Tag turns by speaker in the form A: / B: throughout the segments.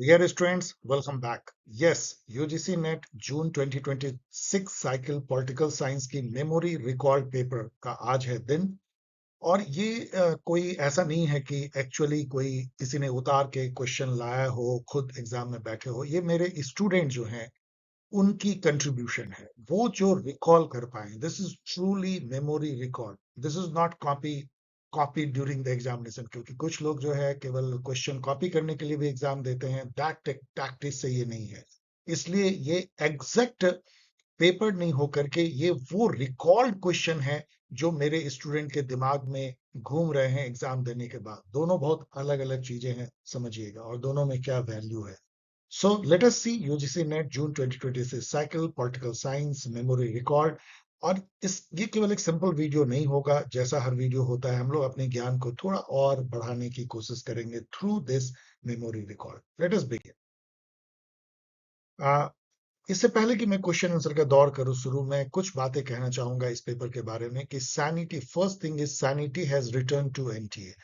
A: Dear students, welcome back. Yes, UGC NET June 2026 cycle political science की memory record paper का आज है दिन। और ये कोई ऐसा नहीं है कि एक्चुअली कोई किसी ने उतार के क्वेश्चन लाया हो, खुद एग्जाम में बैठे हो। ये मेरे स्टूडेंट जो हैं उनकी कंट्रीब्यूशन है, वो जो रिकॉल कर पाए। This is truly memory record. This is not copy during the examination, क्योंकि कुछ लोग जो है केवल क्वेश्चन कॉपी करने के लिए भी एग्जाम देते हैं। दैट टैक्टिस से ये नहीं है। इसलिए ये एग्जैक्ट पेपर नहीं होकर के ये वो रिकॉल्ड क्वेश्चन है जो मेरे स्टूडेंट के दिमाग में घूम रहे हैं एग्जाम देने के बाद। दोनों बहुत अलग अलग चीजें हैं, समझिएगा, और दोनों में क्या वैल्यू है। So let us see UGC NET June 2026 cycle political science memory record. और इस ये केवल एक सिंपल वीडियो नहीं होगा, जैसा हर वीडियो होता है। हम लोग अपने ज्ञान को थोड़ा और बढ़ाने की कोशिश करेंगे through this memory record. Let us begin. इससे पहले कि मैं क्वेश्चन आंसर का दौर करूं शुरू में, कुछ बातें कहना चाहूंगा इस पेपर के बारे में कि sanity, first thing is sanity has return to NTA.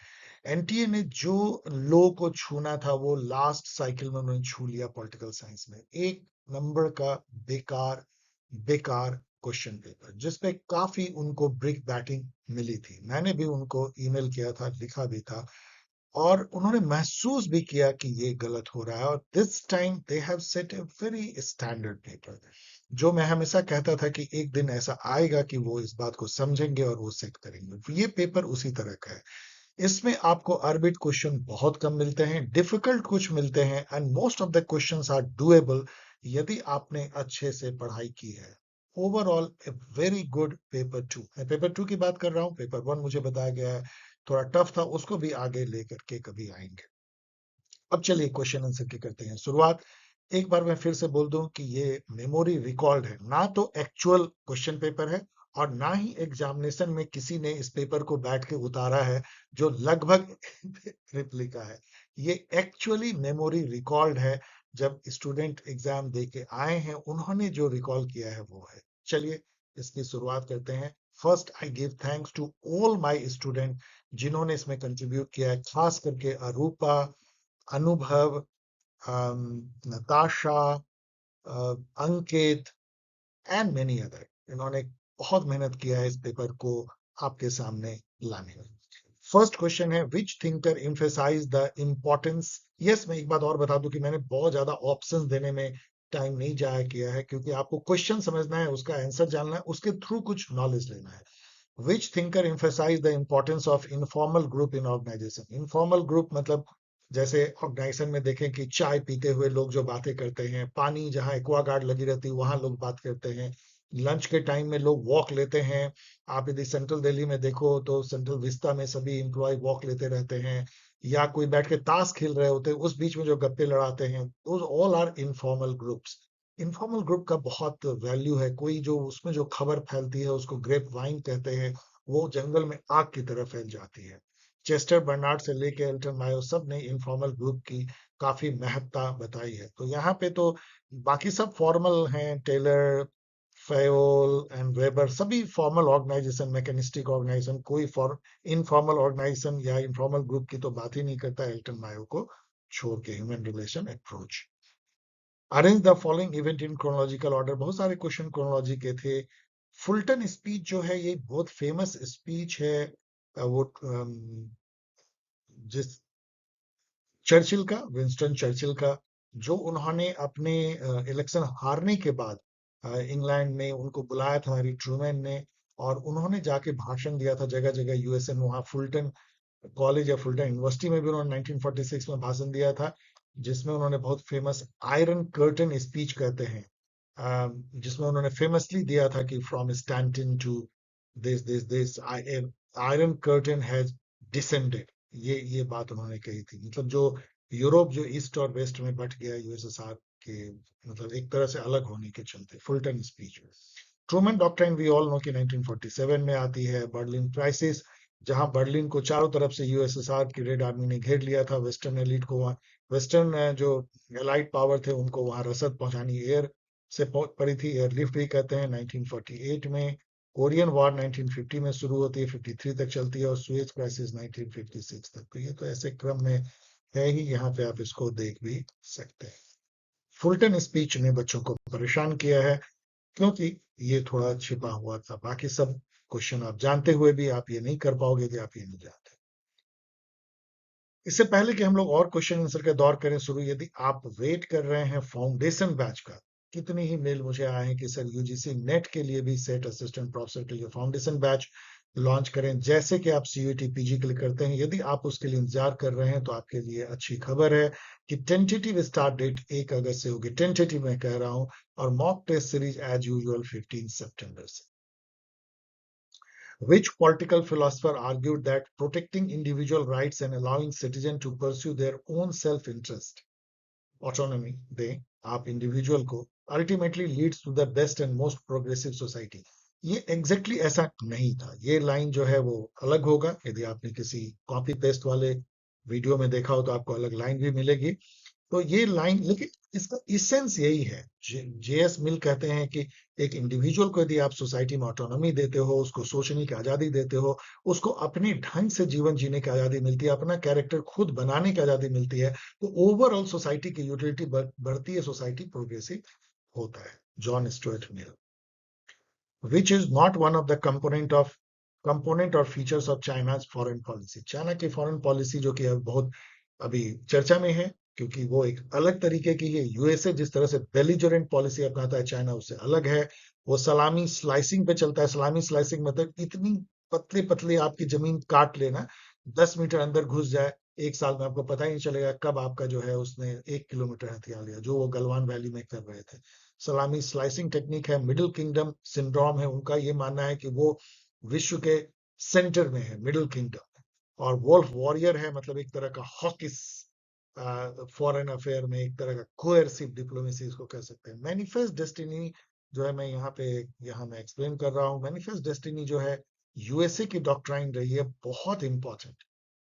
A: NTA ने जो लो को छूना था वो लास्ट साइकिल में उन्होंने छू लिया पॉलिटिकल साइंस में। एक नंबर का बेकार बेकार क्वेश्चन पेपर जिसपे काफी उनको ब्रिक बैटिंग मिली थी। मैंने भी उनको ईमेल किया था, लिखा भी था, और उन्होंने महसूस भी किया कि ये गलत हो रहा है। और this time they have set a very standard paper. जो मैं हमेशा कहता था कि एक दिन ऐसा आएगा कि वो इस बात को समझेंगे और वो सेट करेंगे। ये पेपर उसी तरह का है। इसमें आपको अरबिट क्वेश्चन बहुत कम मिलते हैं, डिफिकल्ट कुछ मिलते हैं, and most of the questions are doable यदि आपने अच्छे से पढ़ाई की है। Overall a very good paper two. मैं पेपर टू की बात कर रहा हूँ, पेपर वन मुझे बताया गया है थोड़ा टफ था, उसको भी आगे लेकर के कभी आएंगे। अब चलिए क्वेश्चन आंसर की करते हैं शुरुआत। एक बार मैं फिर से बोल दूं कि ये मेमोरी रिकॉर्ड है, ना तो एक्चुअल क्वेश्चन पेपर है और ना ही एग्जामिनेशन में किसी ने इस पेपर को बैठ के उतारा है जो लगभग रिप्लिका है। ये एक्चुअली मेमोरी रिकॉर्ड है। जब स्टूडेंट एग्जाम दे के आए हैं उन्होंने जो रिकॉल किया है वो है। चलिए इसकी शुरुआत करते हैं। First I give thanks to all my student जिन्होंने इसमें कंट्रीब्यूट किया है, खास करके Arupa, Anubhav, Natasha, Ankit and many other. इन्होंने बहुत मेहनत किया है इस पेपर को आपके सामने लाने में। फर्स्ट क्वेश्चन है, which thinker emphasize the importance. Yes, मैं एक बात और बता दूं कि मैंने बहुत ज्यादा ऑप्शंस देने में टाइम नहीं जाया किया है, क्योंकि आपको क्वेश्चन समझना है, उसका आंसर जानना है, उसके थ्रू कुछ नॉलेज लेना है। Which thinker emphasized the importance of informal group in organization? Informal group मतलब जैसे ऑर्गेनाइजेशन में देखें कि चाय पीते हुए लोग जो बातें करते हैं, पानी जहाँ एक्वागार्ड लगी रहती है वहां लोग बात करते हैं, लंच के टाइम में लोग वॉक लेते हैं। आप यदि सेंट्रल दिल्ली में देखो तो सेंट्रल विस्ता में सभी एम्प्लॉय वॉक लेते रहते हैं, या कोई बैठ के ताश खेल रहे होते हैं उस बीच में जो गप्पे लड़ाते हैं, those all are informal groups. Informal group का बहुत वैल्यू है। कोई जो उसमें जो खबर फैलती है उसको ग्रेप वाइन कहते हैं, वो जंगल में आग की तरह फैल जाती है। चेस्टर बर्नार्ड से लेके एल्टन मायो सब ने इनफॉर्मल ग्रुप की काफी महत्ता बताई है। तो यहाँ पे तो बाकी सब फॉर्मल हैं, टेलर, फयोल एंड वेबर सभी फॉर्मल ऑर्गेनाइजेशन, मैकेनिस्टिक ऑर्गेनाइजेशन। कोई फॉर इनफॉर्मल ऑर्गेनाइजेशन या इनफॉर्मल ग्रुप की तो बात ही नहीं करता एल्टन मायो को छोड़ के। Human relation approach. Arrange the following event in chronological order. बहुत सारे क्वेश्चन क्रोनोलॉजी के थे। फुलटन स्पीच जो है ये बहुत फेमस स्पीच है। वो जिस चर्चिल का, विंस्टन चर्चिल का, जो उन्होंने अपने इलेक्शन हारने के बाद इंग्लैंड में उनको बुलाया था हैरी ट्रूमैन ने, और उन्होंने जाके भाषण दिया था जगह जगह यूएसए में। वहाँ फुलटन कॉलेज या फुलटन यूनिवर्सिटी में भी उन्होंने 1946 में भाषण दिया था, जिसमें उन्होंने बहुत फेमस आयरन कर्टन स्पीच कहते हैं, जिसमें उन्होंने फेमसली दिया था कि from Stettin to this iron curtain has descended. ये बात उन्होंने कही थी। मतलब जो यूरोप जो ईस्ट और वेस्ट में बट गया यूएसएसआर के, मतलब एक तरह से अलग होने के चलते, Fulton speech. Truman doctrine we all know कि 1947 में आती है। बर्लिन क्राइसिस, जहां बर्लिन को चारों तरफ से यूएसएसआर की रेड आर्मी ने घेर लिया था। वेस्टर्न एलिट को वहाँ, वेस्टर्न जो एलाइट पावर थे उनको वहां रसद पहुंचानी एयर से पड़ी थी। एयरलिफ्ट भी कहते हैं। 1948 में कोरियन वॉर 1950 में शुरू होती है, 53 तक चलती है, और सुएज क्राइसिस 1956 तक। तो ये तो ऐसे क्रम में है ही, यहाँ पे आप इसको देख भी सकते हैं। फुलटन स्पीच ने बच्चों को परेशान किया है क्योंकि ये थोड़ा छिपा हुआ था, बाकी सब क्वेश्चन आप जानते हुए भी आप ये नहीं कर पाओगे कि आप ये नहीं जानते। इससे पहले कि हम लोग और क्वेश्चन आंसर का दौर करें शुरू, यदि आप वेट कर रहे हैं फाउंडेशन बैच का, कितने ही मेल मुझे आए हैं कि सर यूजीसी नेट के लिए भी सेट असिस्टेंट प्रोफेसर के लिए फाउंडेशन बैच लॉन्च करें। जैसे कि आप सीयूटी पीजी क्लिक करते हैं, यदि आप उसके लिए इंतजार कर रहे हैं तो आपके लिए अच्छी खबर है कि टेंटेटिव स्टार्ट डेट 1 अगस्त से होगी। टेंटेटिव मैं कह रहा हूं, और mock test series as usual 15 सितंबर से। Which political philosopher argued that protecting individual rights and allowing citizens to pursue their own self-interest, autonomy दें आप इंडिविजुअल को, ultimately leads to the best and most progressive society? ये exactly exactly ऐसा नहीं था। ये लाइन जो है वो अलग होगा, यदि आपने किसी कॉपी पेस्ट वाले वीडियो में देखा हो तो आपको अलग लाइन भी मिलेगी। तो ये लाइन, लेकिन इसका इसेंस यही है। जेएस मिल कहते हैं कि एक इंडिविजुअल को यदि आप सोसाइटी में ऑटोनॉमी देते हो, उसको सोचने की आजादी देते हो, उसको अपने ढंग से जीवन जीने की आजादी मिलती है, अपना कैरेक्टर खुद बनाने की आजादी मिलती है, तो ओवरऑल सोसाइटी की यूटिलिटी बढ़ती है, सोसाइटी प्रोग्रेसिव होता है। John Stuart mill. which is not one of the component or features of China's foreign policy. China की फॉरेन पॉलिसी जो कि अब बहुत अभी चर्चा में है, क्योंकि वो एक अलग तरीके की है। यूएसए जिस तरह से बेलिजरेंट पॉलिसी अपनाता है, चाइना उससे अलग है। वो सलामी स्लाइसिंग पे चलता है। सलामी स्लाइसिंग मतलब इतनी पतली पतली आपकी जमीन काट लेना, 10 मीटर अंदर घुस जाए, 1 साल में आपको पता ही नहीं चलेगा कब आपका जो है उसने 1 किलोमीटर हथिया लिया, जो वो गलवान वैली में कर रहे थे। सलामी स्लाइसिंग टेक्निक है। मिडिल किंगडम सिंड्रोम है उनका, ये मानना है कि वो विश्व के सेंटर में है, मिडिल किंगडम। और वोल्फ वॉरियर है, मतलब एक तरह का हॉकिस फॉरेन अफेयर में, एक तरह का कोएर्सिव डिप्लोमेसी इसको कह सकते हैं। मैनिफेस्ट डेस्टिनी जो है, मैं यहाँ मैं एक्सप्लेन कर रहा हूँ। मैनिफेस्ट डेस्टिनी जो है यूएसए की डॉक्ट्राइन रही है, बहुत इंपॉर्टेंट।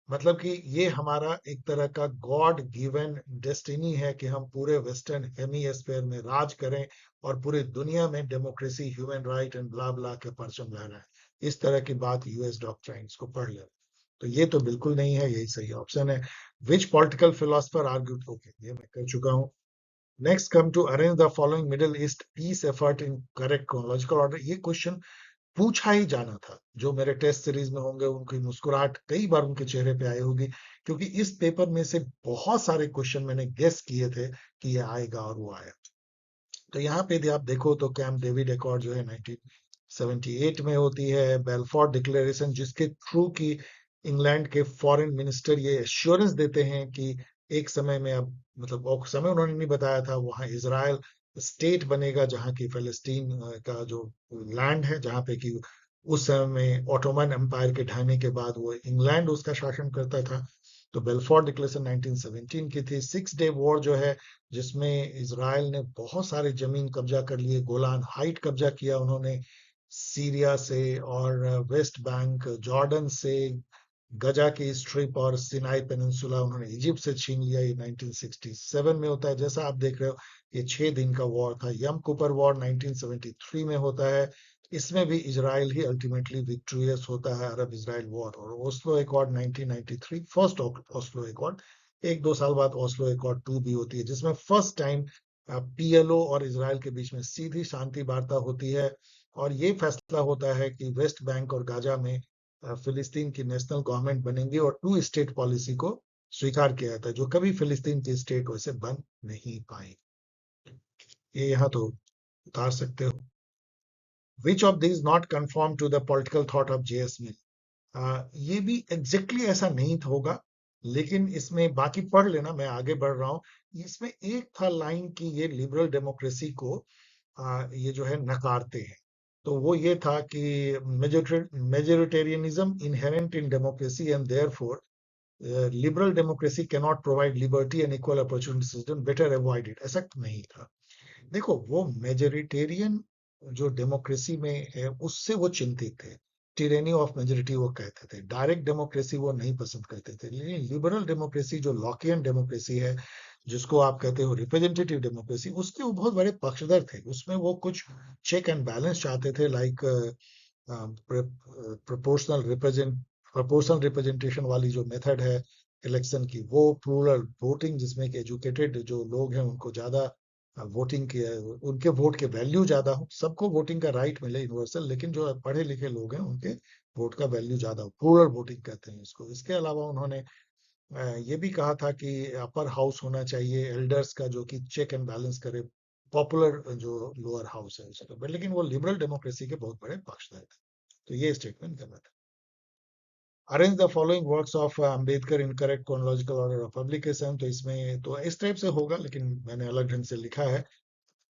A: मतलब कि ये हमारा एक तरह का गॉड गिवन डेस्टिनी है कि हम पूरे वेस्टर्न हेमीस्फेयर में राज करें और पूरी दुनिया में democracy, human right and blah blah के परचम लहराएं। इस तरह की बात यूएस डॉक्ट्राइन्स को पढ़ ले, तो ये तो बिल्कुल नहीं है, यही सही ऑप्शन है। Which political philosopher argued, okay ये मैं कर चुका हूँ। Next come to arrange the following middle east peace effort in correct chronological order. ये क्वेश्चन पूछा ही जाना था। जो मेरे टेस्ट सीरीज में होंगे उनकी मुस्कुराहट कई बार उनके चेहरे पे आई होगी, क्योंकि इस पेपर में से बहुत सारे क्वेश्चन मैंने गेस किए थे कि ये आएगा और वो आया। तो यहाँ पे यदि आप देखो तो कैंप डेविड एकॉर्ड जो है 1978 में होती है। बेलफोर्ट डिक्लेरेशन, जिसके थ्रू की इंग्लैंड के फॉरेन मिनिस्टर ये एश्योरेंस देते हैं कि एक समय में, अब मतलब वो समय उन्होंने नहीं बताया था, वहां इजराइल स्टेट बनेगा, जहाँ की फिलिस्तीन का जो लैंड है, जहाँ पे कि उस समय में ऑटोमन एम्पायर के ढहने के बाद वो इंग्लैंड उसका शासन करता था। तो बेलफोर्ट डिक्लेरेशन 1917 की थी। 6 डे वॉर जो है, जिसमें इजराइल ने बहुत सारे जमीन कब्जा कर लिए, गोलान हाइट कब्जा किया उन्होंने, सीरिया से और वेस्ट बैंक जॉर्डन से, गजा की स्ट्रिप और सिनाई पेनिनसुला उन्होंने इजिप्ट से छीन लिया। ये 1967 में होता है। जैसा आप देख रहे हो, ये 6 दिन का वॉर था। यम कुपर वॉर 1973 में होता है। इसमें भी इजराइल ही अल्टीमेटली विक्ट्रियस होता है, अरब इजराइल वॉर। और Oslo accord 1993, first Oslo accord. 1-2 साल बाद ओस्लो एकॉर्ड 2 भी होती है, जिसमें फर्स्ट टाइम पीएलओ और इजराइल के बीच में सीधी शांति वार्ता होती है। और ये फैसला होता है कि वेस्ट बैंक और गाजा में फिलिस्तीन की नेशनल गवर्नमेंट बनेंगी, और 2 स्टेट पॉलिसी को स्वीकार किया जाता है, जो कभी फिलिस्तीन की स्टेट वैसे बन नहीं पाई। ये यहाँ तो उतार सकते हो। Which of this not conform to the political thought of JS Mill. ये भी एग्जैक्टली ऐसा नहीं होगा, लेकिन इसमें बाकी पढ़ लेना, मैं आगे बढ़ रहा हूँ। इसमें एक था लाइन कि ये लिबरल डेमोक्रेसी को ये जो है नकारते हैं। तो वो ये था कि majoritarianism inherent in democracy and therefore liberal democracy can not provide liberty and equal opportunity system, better avoid it. ऐसा नहीं था। देखो, वो मेजोरिटेरियन जो डेमोक्रेसी में है उससे वो चिंतित थे। टिरेनी ऑफ मेजोरिटी वो कहते थे। डायरेक्ट डेमोक्रेसी वो नहीं पसंद करते थे। लेकिन लिबरल डेमोक्रेसी जो लॉकियन डेमोक्रेसी है, जिसको आप कहते हो रिप्रेजेंटेटिव डेमोक्रेसी, उसके वो बहुत बड़े पक्षधर थे। उसमें वो कुछ चेक एंड बैलेंस चाहते थे, लाइक प्रोपोर्शनल रिप्रेजेंटेशन वाली जो मेथड है, इलेक्शन की, वो प्लूरल वोटिंग जिसमें कि एजुकेटेड जो लोग हैं उनको ज्यादा वोटिंग के, उनके वोट के वैल्यू ज्यादा हो, सबको वोटिंग का राइट मिले यूनिवर्सल, लेकिन जो पढ़े लिखे लोग हैं उनके वोट का वैल्यू ज्यादा हो, प्लूरल वोटिंग कहते हैं इसको। इसके अलावा उन्होंने ये भी कहा था कि अपर हाउस होना चाहिए एल्डर्स का, जो कि चेक एंड बैलेंस करे पॉपुलर जो लोअर हाउस है उसका, बट लेकिन वो लिबरल डेमोक्रेसी के बहुत बड़े पक्षधर थे। तो ये स्टेटमेंट कर रहा था। Arrange the following works of Ambedkar in correct chronological order of publication. तो इसमें तो इस टाइप से होगा, लेकिन मैंने अलग ढंग से लिखा है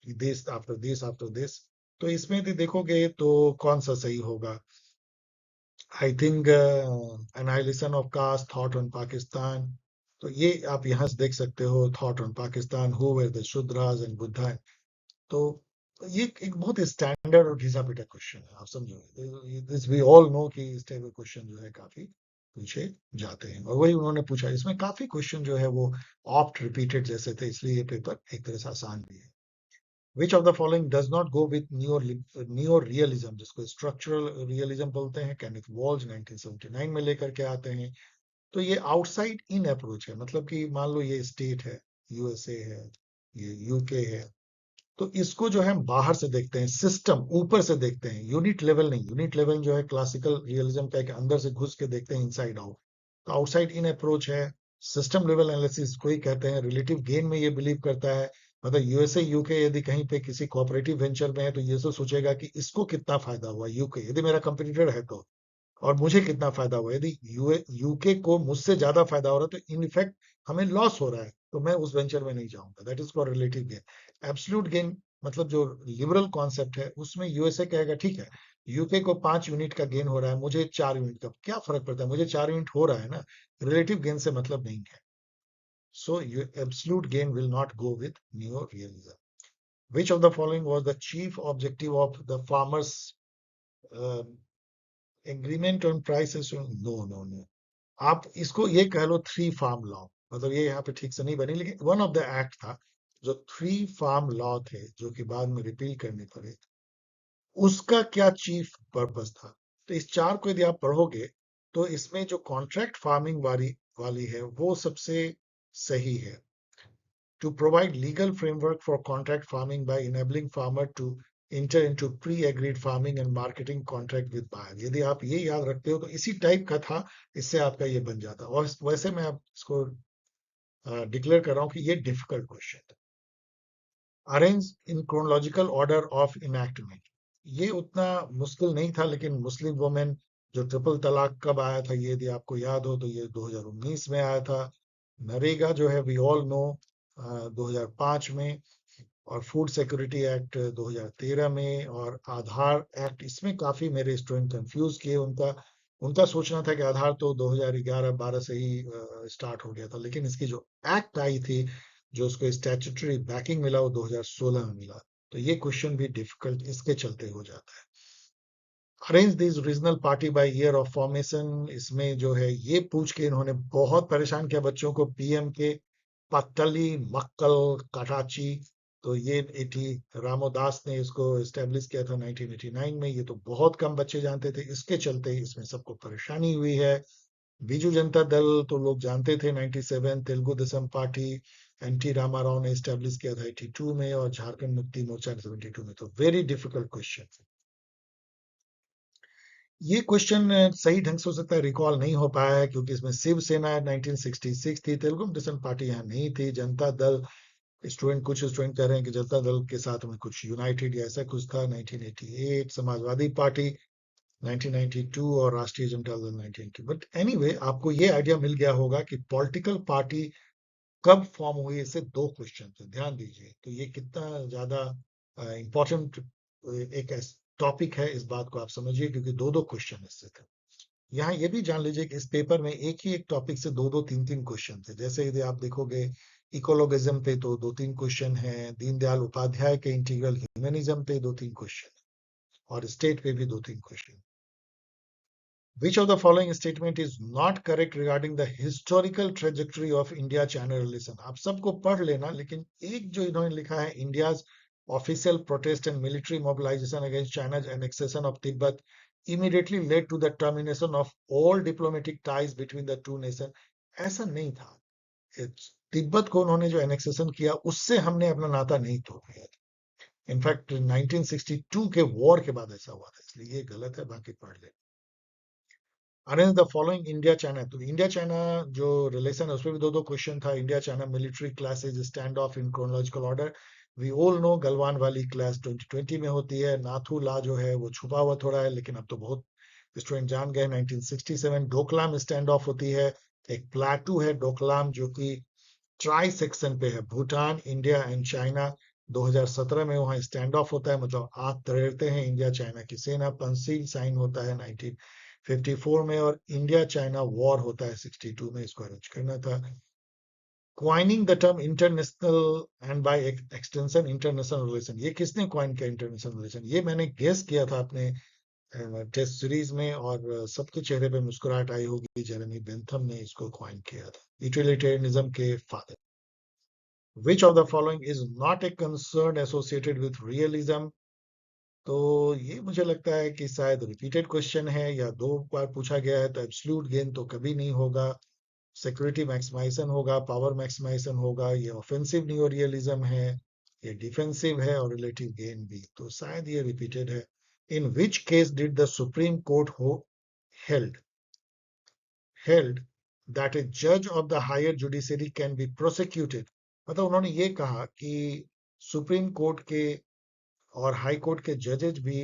A: कि this after this after this. तो इसमें भी देखोगे तो कौन सा सही होगा? I think analysis of caste, thought on Pakistan. तो ये आप यहाँ से देख सकते हो, thought on Pakistan, who were the Shudras and Buddha. तो ये एक बहुत स्टैंडर्ड और घिसा पिटा क्वेश्चन है, आप समझो, दिस वी ऑल नो कि इस टाइप के क्वेश्चन जो है काफी पूछे जाते हैं, और वही उन्होंने पूछा। इसमें काफी क्वेश्चन जो है वो ऑफ्ट रिपीटेड जैसे थे, इसलिए ये पेपर एक तरह से आसान भी है। विच of the following does not go with न्यो realism, जिसको स्ट्रक्चरल रियलिज्म बोलते हैं, केनेथ वॉल्ज 1979 में लेकर के आते हैं। तो ये आउटसाइड इन अप्रोच है, मतलब कि मान लो ये स्टेट है, यूएसए है, ये यूके है, तो इसको जो है हम बाहर से देखते हैं, सिस्टम ऊपर से देखते हैं, यूनिट लेवल नहीं। यूनिट लेवल जो है क्लासिकल रियलिज्म का, कि अंदर से घुस के देखते हैं, इनसाइड आउट। तो आउटसाइड इन अप्रोच है, सिस्टम लेवल एनालिसिस को ही कहते हैं। रिलेटिव गेन में ये बिलीव करता है, मतलब यूएसए यूके यदि कहीं पे किसी कोऑपरेटिव वेंचर में है, तो ये तो सोचेगा कि इसको कितना फायदा हुआ, यूके यदि मेरा कंपटीटर है तो, और मुझे कितना फायदा हुआ। यदि यूके को मुझसे ज्यादा फायदा हो रहा है, तो इन इफेक्ट हमें लॉस हो रहा है, तो मैं उस वेंचर में नहीं जाऊंगा। That is for relative gain. Absolute gain मतलब जो लिबरल कॉन्सेप्ट है, उसमें यूएसए कहेगा ठीक है, यूके को 5 यूनिट का गेन हो रहा है, मुझे 4 यूनिट का क्या फर्क पड़ता है, मुझे 4 यूनिट हो रहा है ना, रिलेटिव गेन से मतलब नहीं है। सो absolute gain will not go with new realism. Which of the following was the chief objective of the farmers agreement on prices? No, no, no. आप इसको ये कह लो थ्री फार्म लॉ, मतलब ये यहाँ पे ठीक से नहीं बनी, लेकिन वन ऑफ द एक्ट था जो थ्री फार्म लॉ थे, जो कि बाद में रिपील करने पड़े। उसका क्या चीफ पर्पस था? तो इस चार को यदि आप पढ़ोगे, तो इसमें जो कॉन्ट्रैक्ट फार्मिंग वाली वाली है वो सबसे सही है। To provide legal framework for contract farming by enabling farmer to enter into pre-agreed farming and marketing contract with buyer। यदि आप ये याद रखते हो तो इसी टाइप का था, इससे आपका ये बन जाता। और वैसे मैं आप इसको डिक्लेयर कर रहा हूँ कि ये डिफिकल्ट क्वेश्चन है। Arrange in chronological order of enactment, ये उतना मुश्किल नहीं था, लेकिन मुस्लिम वुमेन जो ट्रिपल तलाक कब आया था, ये यदि आपको याद हो तो ये 2019 में आया था। नरेगा जो है वी ऑल नो 2005 में, और फूड सिक्योरिटी एक्ट 2013 में, और आधार एक्ट, इसमें काफी मेरे स्टूडेंट कंफ्यूज किए। उनका उनका सोचना था कि आधार तो 2011-12 से ही स्टार्ट हो गया था, लेकिन इसकी जो एक्ट आई थी, जो उसको स्टैट्यूटरी बैकिंग मिला, वो 2016 में मिला। तो ये क्वेश्चन भी डिफिकल्ट इसके चलते हो जाता है। Arrange this regional party by year of formation, इसमें जो है ये पूछ के इन्होंने बहुत परेशान किया बच्चों को। पीएम के पट्टली मक्कल कराची, तो ये एटी रामोदास ने इसको एस्टेब्लिश किया था 1989 में। ये तो बहुत कम बच्चे जानते थे, इसके चलते इसमें सबको परेशानी हुई है। बीजू जनता दल तो लोग जानते थे 97, तेलुगु देशम पार्टी एनटी रामाराव ने एस्टेब्लिश किया था 82 में, और झारखंड मुक्ति मोर्चा ने 72 में। तो वेरी डिफिकल्ट क्वेश्चन। ये क्वेश्चन सही ढंग से हो सकता है रिकॉल नहीं हो पाया है, क्योंकि इसमें शिवसेना 1966 थी, तेलुगु देशम पार्टी यहाँ नहीं थी, जनता दल, स्टूडेंट कुछ स्टूडेंट कह रहे हैं कि जनता दल के साथ में कुछ यूनाइटेड या ऐसा कुछ था 1988, समाजवादी पार्टी 1992, और राष्ट्रीय जनता दल 1990। बट एनीवे आपको ये आइडिया मिल गया होगा कि पॉलिटिकल पार्टी कब फॉर्म हुई, इससे दो क्वेश्चन थे, ध्यान दीजिए। तो ये कितना ज्यादा इंपॉर्टेंट एक टॉपिक है, इस बात को आप समझिए, क्योंकि दो दो क्वेश्चन इससे थे। यहाँ ये भी जान लीजिए कि इस पेपर में एक ही एक टॉपिक से दो दो तीन तीन क्वेश्चन थे। जैसे यदि आप देखोगे इकोलॉगिज्म पे तो दो तीन क्वेश्चन है, दीनदयाल उपाध्याय के इंटीग्रल ह्यूमनिज्म पे दो तीन क्वेश्चन, और स्टेट पे भी दो तीन question. Which of the following statement is not correct regarding the historical trajectory of India China relation? आप सबको पढ़ लेना, लेकिन एक जो इन्होंने लिखा है, India's official protest and military mobilization against China's annexation of Tibet immediately led to the termination of all diplomatic ties between the two nations ऐसा नहीं था। तिब्बत को उन्होंने जो एनेक्सेशन किया उससे हमने अपना नाता नहीं तोड़ दिया था। इनफैक्ट 1962 के वॉर के बाद ऐसा हुआ था, इसलिए ये गलत है, बाकी पढ़ ले। Arrange the following India China, तो इंडिया चाइना जो रिलेशन है उसमें भी दो दो क्वेश्चन था। India China military clashes stand off in chronological order, we all know Galwan वाली क्लास 2020 में होती है। नाथू ला जो है वो छुपा हुआ थोड़ा है, लेकिन अब तो बहुत स्टूडेंट जान गए। 1967 डोकलाम स्टैंड ऑफ होती है। एक प्लाटू है डोकलाम जो कि ट्राई सेक्शन पे है, भूटान इंडिया एंड चाइना। 2017 में वहां स्टैंड ऑफ होता है, मतलब आग तरेड़ते हैं इंडिया चाइना की सेना। पंसील साइन होता है 1954 में, और इंडिया चाइना वॉर होता है 62 में। इसको अरेंज करना था। Coining the term international and by extension international relation, ये किसने क्वाइन किया इंटरनेशनल रिलेशन? ये मैंने गेस किया था अपने टेस्ट सीरीज में, और सबके चेहरे पे मुस्कुराहट आई होगी। जेरेमी बेंथम ने इसको क्वाइन किया था, यूटिलिटेरियनिज्म के father. Which of the following is not a concern associated with realism? तो ये मुझे लगता है कि शायद रिपीटेड क्वेश्चन है या दो बार पूछा गया है, तो एब्सोल्यूट गेन तो कभी नहीं होगा। सिक्योरिटी मैक्सिमाइजेशन होगा, पावर मैक्सिमाइजेशन होगा। ये ऑफेंसिव नियो रियलिज्म है, ये डिफेंसिव है, और रिलेटिव गेन भी, तो शायद ये रिपीटेड है। In which case did the Supreme Court हो held held that a judge of the higher judiciary can be prosecuted, मतलब उन्होंने ये कहा कि सुप्रीम कोर्ट के और हाई कोर्ट के जजेज भी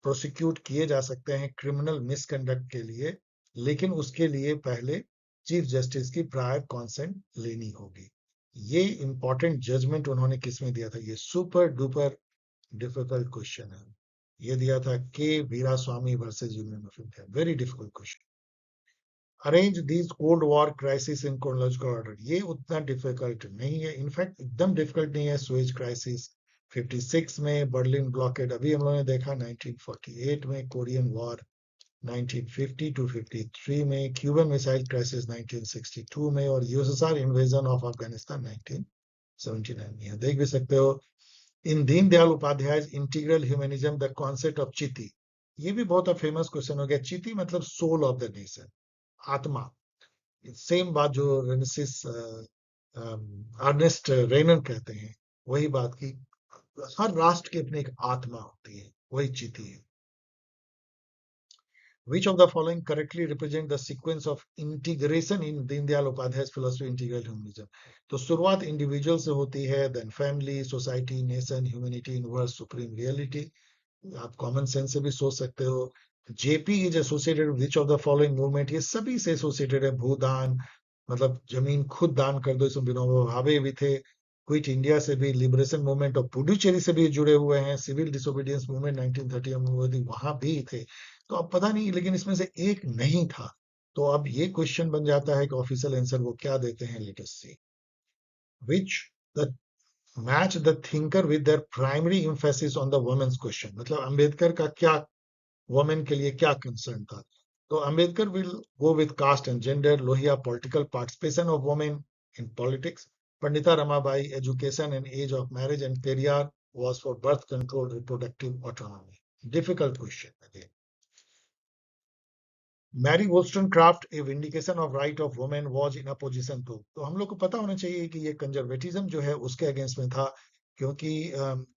A: प्रोसिक्यूट किए जा सकते हैं क्रिमिनल मिसकंडक्ट के लिए, लेकिन उसके लिए पहले चीफ जस्टिस की प्रायर कॉन्सेंट लेनी होगी। ये इंपॉर्टेंट जजमेंट उन्होंने किसमें दिया था? ये सुपर डुपर डिफिकल्ट क्वेश्चन है। ये दिया था K Veeraswamy versus Union of India. Very difficult question. Arrange these Cold War crisis in chronological order, ये उतना डिफिकल्ट नहीं है। इनफैक्ट एकदम डिफिकल्ट नहीं है। सुएज क्राइसिस 56 में, बर्लिन ब्लॉकेड अभी हम लोगों ने देखा 1948 में, कोरियन वॉर 1950 टू 53 में, क्यूबन मिसाइल क्राइसिस 1962 में, और यूएसएसआर इन्वेजन ऑफ अफगानिस्तान 1979 में। यहाँ देख भी सकते हो। In Deendayal Upadhyaya integral humanism the concept of chiti, ये भी बहुत फेमस क्वेश्चन हो गया। चिति मतलब सोल ऑफ द नेशन, आत्मा। सेम बात जो रेनेसिस अर्नेस्ट रेनन कहते हैं, वही बात की हर राष्ट्र की अपनी एक आत्मा होती है, वही चीती है। Which of the following correctly represent the sequence of integration in Deendayal Upadhyay philosophy integral humanism? तो शुरुआत इंडिविजुअल से होती है, then family, society, nation, humanity, universe, supreme reality. आप कॉमन सेंस से भी सोच सकते हो। JP is associated with which of the following movement, ये सभी से एसोसिएटेड है। भूदान, मतलब जमीन खुद दान कर दो, इसमें विनोबा भावे भी थे। क्विट इंडिया से भी, लिबरेशन मूवमेंट ऑफ पुडुचेरी से भी जुड़े हुए हैं। सिविल डिसोबीडियंस मूवमेंट 1930 में हुई थी, वहां भी थे। तो अब पता नहीं, लेकिन इसमें से एक नहीं था। तो अब ये क्वेश्चन बन जाता है कि ऑफिशियल आंसर वो क्या देते हैं, let us see. Which the match the thinker with their primary emphasis on the women's question, मतलब अंबेडकर का क्या वुमेन के लिए क्या कंसर्न था? तो Ambedkar will go with caste and gender, Lohia political participation of women in politics, Pandita Ramabai education and age of marriage, and Periyar was for birth control, reproductive autonomy. Difficult question again. Mary Wollstonecraft a vindication of right of women was in opposition to, तो हम लोग को पता होना चाहिए कि ये conservatism जो है उसके अगेंस्ट में था, क्योंकि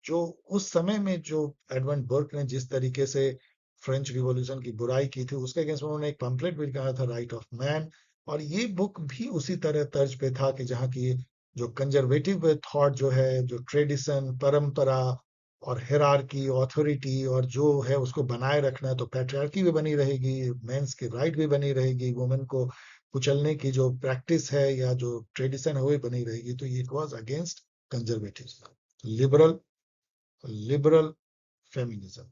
A: जो उस समय में जो एडवर्ड बर्क ने जिस तरीके से फ्रेंच रिवॉल्यूशन की बुराई की थी, उसके अगेंस्ट में उन्होंने एक पंपलेट भी कहा था, राइट ऑफ मैन। और ये बुक भी उसी तरह तर्ज पे था कि जहाँ की जो कंजर्वेटिव थॉट जो है, जो ट्रेडिशन, परंपरा और हिरार्की, ऑथोरिटी और जो है उसको बनाए रखना है, तो पैट्रियार्की भी बनी रहेगी, मेंस की राइट भी बनी रहेगी, वुमेन को कुचलने की जो प्रैक्टिस है या जो ट्रेडिशन है वो भी बनी रहेगी। तो it was against conservative. Liberal, liberal feminism.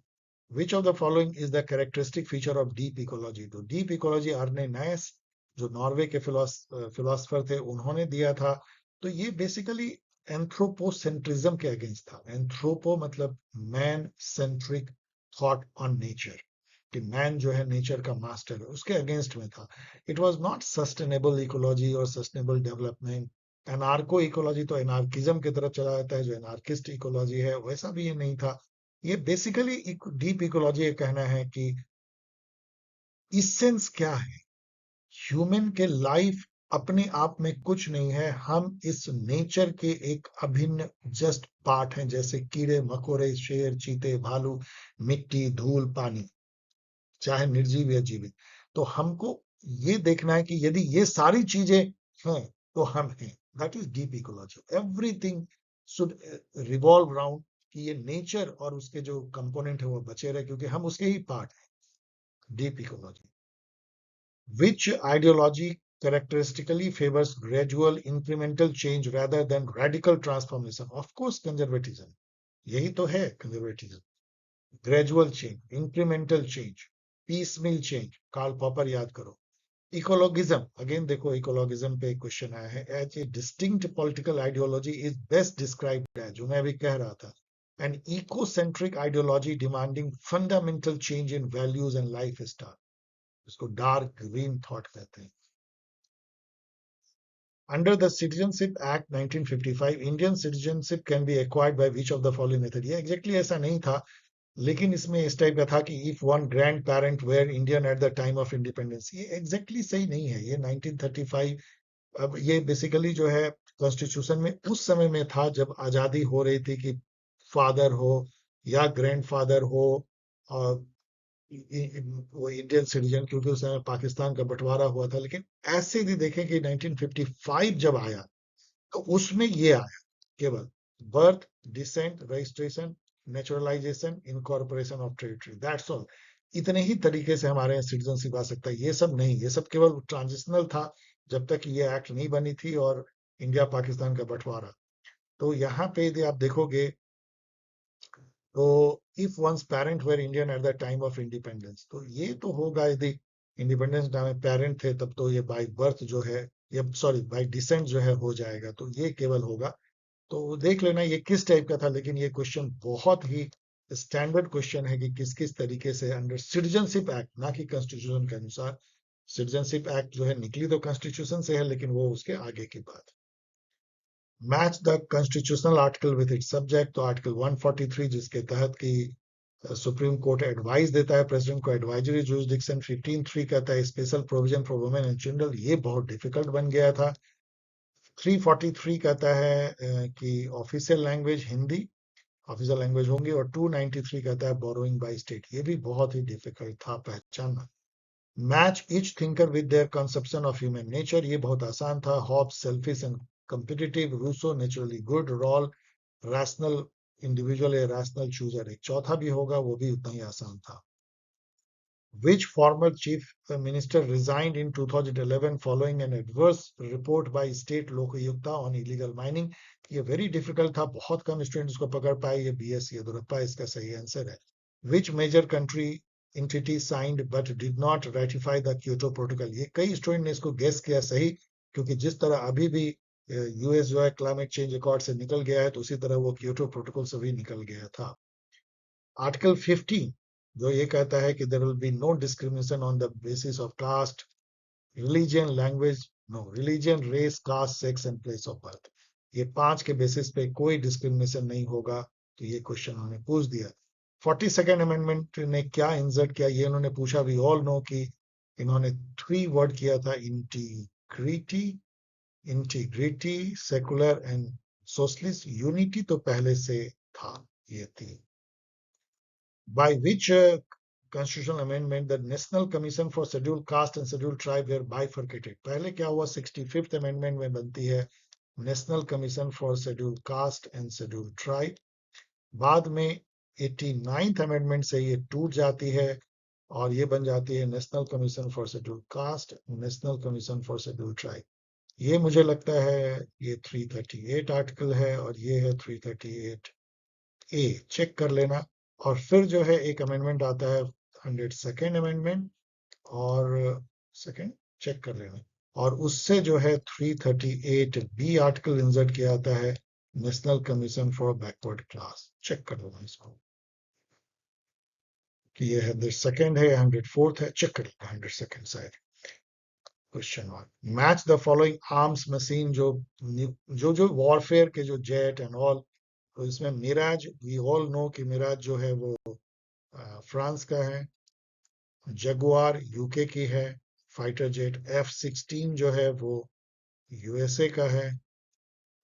A: Which of the following is the characteristic feature of deep ecology? तो डीप इकोलॉजी आर्ने नायस जो नॉर्वे के फिलोसफर थे उन्होंने दिया था। तो ये बेसिकली एंथ्रोपोसेंट्रिज्म के अगेंस्ट था। एंथ्रोपो मतलब man centric thought on nature, कि मैन जो है नेचर का मास्टर है, उसके अगेंस्ट में था। It was not sustainable ecology और सस्टेनेबल डेवलपमेंट। एनार्को इकोलॉजी तो एनार्किज्म की तरफ चला जाता है, जो एनार्किस्ट इकोलॉजी है वैसा भी ये नहीं था। ये बेसिकली डीप इकोलॉजी ये कहना है कि इसेंस क्या है ह्यूमन के लाइफ अपने आप में कुछ नहीं है, हम इस नेचर के एक अभिन्न जस्ट पार्ट हैं, जैसे कीड़े मकोड़े, शेर, चीते, भालू, मिट्टी, धूल, पानी, चाहे निर्जीव या जीवित। तो हमको ये देखना है कि यदि ये सारी चीजें हैं तो हम हैं। That is deep ecology. Everything should revolve around कि ये नेचर और उसके जो कंपोनेंट है वो बचे रहे, क्योंकि हम उसके ही पार्ट हैं। Deep ecology. Which ideology characteristically favors gradual incremental change rather than radical transformation? Of course, conservatism. यही तो है conservatism. Gradual change, incremental change, piecemeal change. Karl Popper याद करो. Ecologism, again देखो ecologism पे एक क्वेश्चन आया है. As a distinct political ideology is best described as, जो मैं अभी कह रहा था, an ecocentric ideology demanding fundamental change in values and lifestyle. इसको डार्क ग्रीन थॉट कहते हैं. Under the Citizenship Act 1955, Indian citizenship can be acquired by which of the following method? ये exactly ऐसा नहीं था, लेकिन इसमें इस टाइप का था कि if one grandparent were Indian at the time of independence. ये exactly सही नहीं है. ये 1935, अब ये बेसिकली जो है कॉन्स्टिट्यूशन में उस समय में था जब आजादी हो रही थी कि फादर हो या ग्रैंडफादर हो और वो इंडियन सिटीजन, क्योंकि उस समय पाकिस्तान का बंटवारा हुआ था. लेकिन ऐसे भी देखें कि 1955 जब आया तो उसमें ये आया केवल birth, descent, registration, naturalisation, incorporation of territory, that's all. इतने ही तरीके से हमारे यहाँ सिटीजनशिप आ सकता है. ये सब नहीं, ये सब केवल ट्रांजिशनल था जब तक ये एक्ट नहीं बनी थी और इंडिया पाकिस्तान का बंटवारा. तो यहाँ पे यदि आप देखोगे तो if one's parent were Indian at the time of independence, तो ये तो होगा यदि इंडिपेंडेंस टाइम में पेरेंट थे तब तो ये बाय बर्थ जो है, या सॉरी बाय डिसेंट जो है हो जाएगा. तो ये केवल होगा. तो देख लेना ये किस टाइप का था. लेकिन ये क्वेश्चन बहुत ही स्टैंडर्ड क्वेश्चन है कि किस किस तरीके से अंडर सिटीजनशिप एक्ट, ना कि कॉन्स्टिट्यूशन के अनुसार. सिटीजनशिप एक्ट जो है निकली तो कॉन्स्टिट्यूशन से है, लेकिन वो उसके आगे की बात. Match the constitutional article with its subject. तो आर्टिकल 143 जिसके तहत की सुप्रीम कोर्ट एडवाइस देता है प्रेसिडेंट को, एडवाइजरी जुरिसडिक्शन. 15(3) कहता है special provision for women and children. ये बहुत डिफिकल्ट बन गया था. 343 कहता है कि official language Hindi, official language होंगी. और 293 कहता है बोरोइंग बाय स्टेट. ये भी बहुत ही डिफिकल्ट था पहचानना. Match each thinker with their conception of human nature. ये बहुत आसान था. Hobbes selfish and competitive, Rousseau naturally good, Rawls rational individual या रैशनल चूजर. एक चौथा भी होगा, वो भी उतना ही आसान था. Which former chief minister resigned in 2011 following an adverse report by state लोकयुक्ता on illegal mining? ये very difficult था, बहुत कम स्टूडेंट इसको पकड़ पाए. ये BS येदुरप्पा इसका सही आंसर है. Which major country entity signed but did not ratify the Kyoto Protocol? ये कई स्टूडेंट ने इसको गेस किया सही, क्योंकि जिस तरह अभी भी यूएस जो है क्लाइमेट चेंज रिकॉर्ड से निकल गया है, तो उसी तरह वो क्योटो प्रोटोकॉल से भी निकल गया था. आर्टिकल 15 जो ये कहता है कि there will be no discrimination on the basis of caste, religion, language, no religion, race, caste, sex and place of birth. ये 5 के बेसिस पे कोई डिस्क्रिमिनेशन नहीं होगा. तो ये क्वेश्चन उन्होंने पूछ दिया. 42nd अमेंडमेंट ने क्या इंसर्ट किया, ये उन्होंने पूछा. वी ऑल नो कि इन्होंने 3 वर्ड किया था, integrity, integrity, secular and socialist. Unity तो पहले से था. ये थी. By which constitutional amendment the National Commission for Scheduled Caste and Scheduled Tribe were bifurcated? पहले क्या हुआ, 65th amendment में बनती है national commission for scheduled caste and scheduled tribe. बाद में 89th अमेंडमेंट से ये टूट जाती है और ये बन जाती है national commission for scheduled caste, national commission for scheduled tribe. ये मुझे लगता है ये 338 आर्टिकल है और ये है 338 ए. चेक कर लेना. और फिर जो है एक अमेंडमेंट आता है 102nd अमेंडमेंट, और सेकंड चेक कर लेना. और उससे जो है 338 बी आर्टिकल इंसर्ट किया जाता है, national commission for backward class. Check कर लेना इसको कि ये 102nd है, 104th है. चेक कर लेना 102nd शायद. Question 1, match the following arms machine. जो वॉरफेयर के जो जेट एंड ऑल, तो इसमें मिराज, वी ऑल नो कि मिराज जो है वो फ्रांस का है. जगुआर यूके की है फाइटर जेट. F-16 जो है वो यूएसए का है,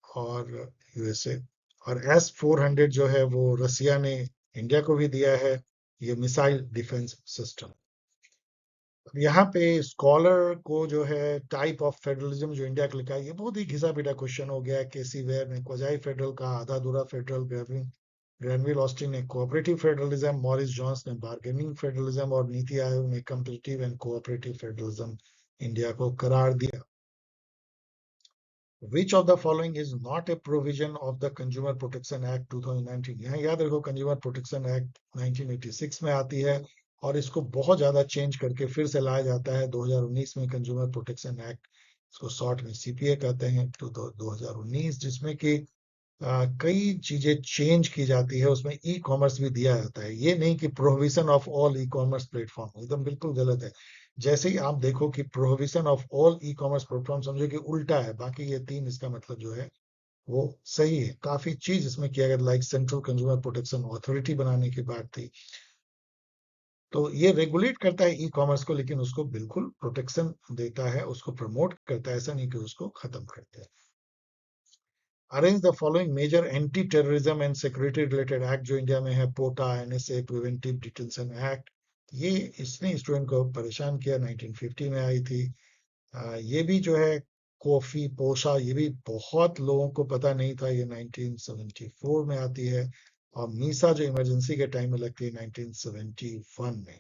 A: और यूएसए, और S-400 जो है वो रसिया ने इंडिया को भी दिया है, ये मिसाइल डिफेंस सिस्टम। यहाँ पे स्कॉलर को जो है टाइप ऑफ फेडरलिज्म जो इंडिया का लिखा है, ये बहुत ही घिसा पिटा क्वेश्चन हो गया है। केसी वेयर ने क्वाजाई फेडरल का, आधा अधूरा फेडरल, ग्रैनविल ऑस्टिन ने कोऑपरेटिव फेडरलिज्म, मॉरिस जॉन्स ने बार्गेनिंग फेडरलिज्म, और नीति आयोग ने competitive and cooperative federalism India को करार दिया। Which of the following is not a provision of the Consumer Protection Act 2019? यहाँ याद रखो कंज्यूमर प्रोटेक्शन एक्ट 1986 में आती है, और इसको बहुत ज्यादा चेंज करके फिर से लाया जाता है 2019 में, कंज्यूमर प्रोटेक्शन एक्ट, इसको शॉर्ट में सीपीए कहते हैं, तो 2019, जिसमें कि कई चीजें चेंज की जाती है। उसमें ई कॉमर्स भी दिया जाता है। ये नहीं कि prohibition of all e commerce platform, एकदम बिल्कुल गलत है। जैसे ही आप देखो कि prohibition of all e commerce platform, समझो कि उल्टा है, बाकी ये तीन, इसका मतलब जो है वो सही है। काफी चीज इसमें किया गया, like central consumer protection authority बनाने की बात थी। तो ये रेगुलेट करता है ई कॉमर्स को, लेकिन उसको बिल्कुल प्रोटेक्शन देता है, उसको प्रमोट करता है, ऐसा नहीं कि उसको खत्म करते हैं। Arrange the following major anti terrorism and security related act, जो इंडिया में है, POTA, NSA, preventive detention act. ये इसने स्टूडेंट को परेशान किया, 1950 में आई थी। ये भी जो है, कॉफी पोशा, ये भी बहुत लोगों को पता नहीं था, ये 1974 में आती है। और मीसा जो इमरजेंसी के टाइम में लगती है 1971 में।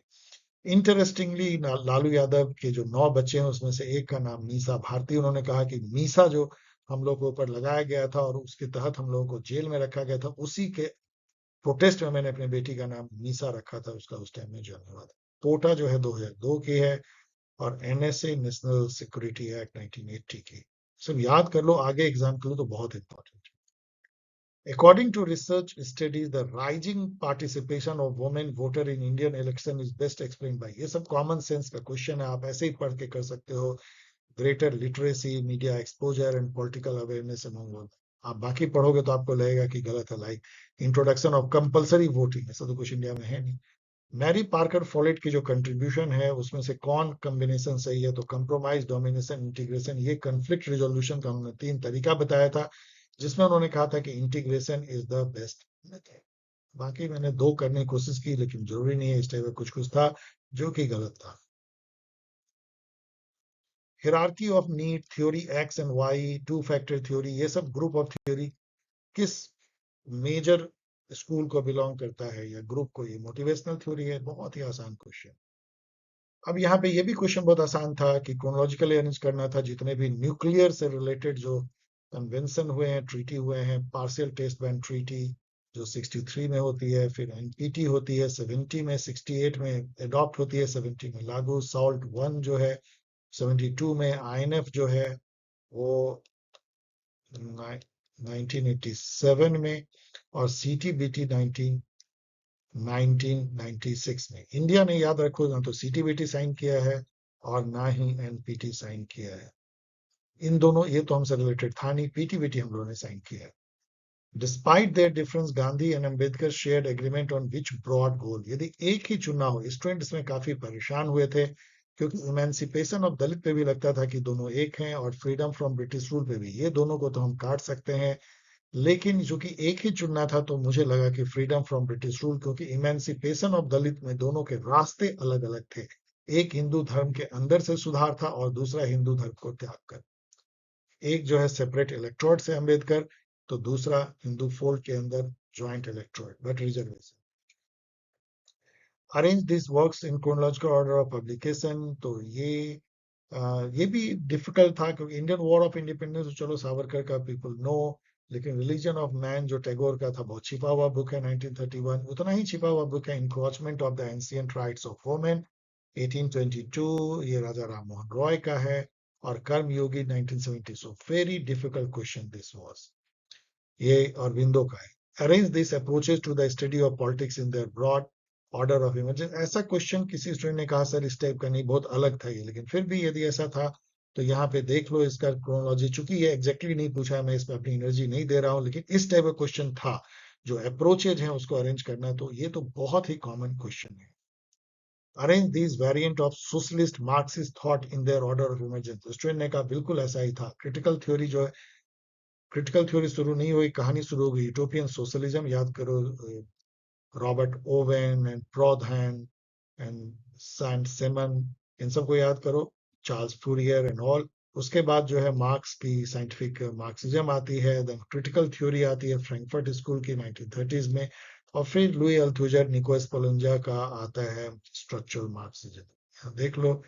A: इंटरेस्टिंगली, लालू यादव के जो 9 बच्चे हैं उसमें से एक का नाम मीसा भारती। उन्होंने कहा कि मीसा जो हम लोग के ऊपर लगाया गया था और उसके तहत हम लोगों को जेल में रखा गया था, उसी के प्रोटेस्ट में मैंने अपनी बेटी का नाम मीसा रखा था, उसका उस टाइम में जन्म हुआ था। पोटा जो है 2002 की है, और एनएसए, नेशनल सिक्योरिटी एक्ट 1980 की। सब याद कर लो आगे एग्जाम के लिए, तो बहुत इंपॉर्टेंट है। According to research studies, the rising participation of women voter in Indian election is best explained by, ये सब कॉमन सेंस का क्वेश्चन है, आप ऐसे ही पढ़ के कर सकते हो। Greater literacy, media exposure and political awareness among women. आप बाकी पढ़ोगे तो आपको लगेगा कि गलत है, like introduction of compulsory voting, ऐसा तो कुछ इंडिया में है नहीं। मैरी पार्कर फॉलेट की जो कंट्रीब्यूशन है उसमें से कौन कॉम्बिनेशन सही है, तो कंप्रोमाइज, डोमिनेशन, इंटीग्रेशन। ये कंफ्लिक्ट रिजोल्यूशन का उन्होंने 3 तरीका बताया था, जिसमें उन्होंने कहा था कि integration is the best method. बाकी मैंने 2 करने की कोशिश की, लेकिन जरूरी नहीं है, इस टाइप में कुछ कुछ था जो कि गलत था। Hierarchy of need theory, X and Y, two factor theory, ये सब ग्रुप ऑफ थ्योरी किस मेजर स्कूल को बिलोंग करता है, या ग्रुप को? ये मोटिवेशनल थ्योरी है। बहुत ही आसान क्वेश्चन। अब यहाँ पे ये भी क्वेश्चन बहुत आसान था कि क्रोनोलॉजिकली अरेंज करना था जितने भी न्यूक्लियर से रिलेटेड जो कन्वेंशन हुए हैं, ट्रीटी हुए हैं। पार्शियल टेस्ट बैन ट्रीटी जो 63 में होती है, फिर एनपीटी होती है 70 में, 68 में अडॉप्ट होती है, 70 में लागू। सॉल्ट 1 जो है 72 में, आईएनएफ जो है वो 1987 में, और सीटीबीटी 1996 में। इंडिया ने, याद रखो, ना तो सीटीबीटी साइन किया है और ना ही एनपीटी साइन किया है। इन दोनों, ये तो हमसे रिलेटेड था नहीं, पीटीबीटी हम लोगों ने साइन किया है। Despite their difference, Gandhi and Ambedkar shared agreement on which broad goal. यदि एक ही चुना हो, स्टूडेंट इसमें काफी परेशान हुए थे, क्योंकि इमेंसिपेशन ऑफ दलित पे भी लगता था कि दोनों एक हैं, और फ्रीडम फ्रॉम ब्रिटिश रूल पे भी, ये दोनों को तो हम काट सकते हैं। लेकिन चूंकि एक ही चुनना था, तो मुझे लगा कि फ्रीडम फ्रॉम ब्रिटिश रूल, क्योंकि इमेंसिपेशन ऑफ दलित में दोनों के रास्ते अलग अलग थे। एक हिंदू धर्म के अंदर से सुधार था, और दूसरा हिंदू धर्म को त्याग कर। एक जो है सेपरेट इलेक्टोरेट से अंबेडकर, तो दूसरा हिंदू फोल्ड के अंदर joint electorate but reservation. Arrange this works in chronological order of publication, तो ये भी डिफिकल्ट था, क्योंकि इंडियन वॉर ऑफ इंडिपेंडेंस, चलो सावरकर का पीपल नो, लेकिन रिलीजन ऑफ मैन जो टैगोर का था, बहुत छिपा हुआ बुक है 1931। उतना ही छिपा हुआ बुक है encroachment of the ancient rights of women 1822, ये राजा राम मोहन रॉय का है। और Karmayogi 1970। So very difficult question this was, ये अरविंदो का है। Arrange this approaches to the study of politics in their broad order of emergence. ऐसा क्वेश्चन किसी स्टूडेंट ने कहा सर इस टाइप का नहीं, बहुत अलग था ये, लेकिन फिर भी यदि ऐसा था तो यहाँ पे देख लो इसका क्रोनोलॉजी। चूंकि ये एग्जैक्टली नहीं पूछा है, मैं इसमें अपनी एनर्जी नहीं दे रहा हूँ, लेकिन इस टाइप का क्वेश्चन था, जो अप्रोचेज है उसको अरेंज करना, तो ये तो बहुत ही कॉमन क्वेश्चन है। Arrange this variant of socialist Marxist thought in their order of emergence. Student ने कहा बिल्कुल ऐसा ही था। क्रिटिकल थ्योरी जो है, क्रिटिकल थ्योरी शुरू नहीं हुई, कहानी शुरू हो गई यूटोपियन सोशलिज्म। याद करो Robert Owen and Proudhon and Saint Simon, इन सबको याद करो, चार्ल्स फूरियर एंड ऑल। उसके बाद जो है मार्क्स की साइंटिफिक मार्क्सिज्म आती है, देन क्रिटिकल थ्योरी आती है फ्रैंकफर्ट स्कूल की 1930s में, और फिर लुई अल्थुजर निकोलस पोलंजा का आता है स्ट्रक्चरल मार्क्सिज्म। देख लो,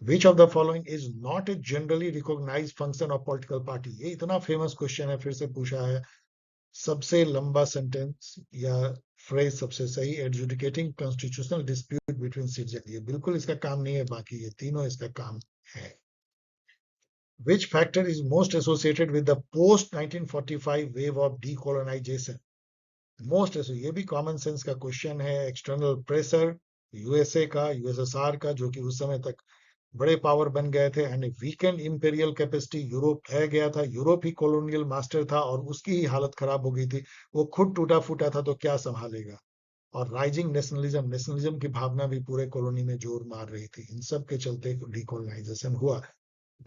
A: which of the following is not a generally recognised function of political party. ये इतना फेमस क्वेश्चन है, फिर से पूछा है। सबसे लंबा सेंटेंस या फ्रेज सबसे सही, adjudicating constitutional dispute between citizen. ये बिल्कुल इसका काम नहीं है, बाकी ये तीनों इसका काम है। Which factor is most associated with the post 1945 wave of decolonisation. Most एसो, ये भी कॉमन सेंस का क्वेश्चन है। एक्सटर्नल प्रेशर, यूएसए का, यूएसएसआर का, जो कि उस समय तक बड़े पावर बन गए थे, and weekend imperial capacity, Europe रह गया था, यूरोप ही कॉलोनियल मास्टर था और उसकी ही हालत खराब हो गई थी, वो खुद टूटा फूटा था तो क्या संभालेगा। और राइजिंग नेशनलिज्म, नेशनलिज्म की भावना भी पूरे कॉलोनी में जोर मार रही थी। इन सब के चलते डिकोलोनाइजेशन हुआ।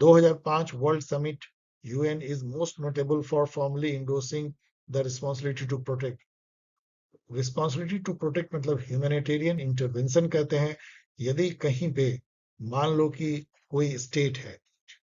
A: 2005 world summit, UN is most notable for formally endorsing the responsibility to protect. Responsibility to protect मतलब ह्यूमैनिटेरियन इंटरवेंशन कहते हैं। यदि कहीं पे मान लो कि कोई स्टेट है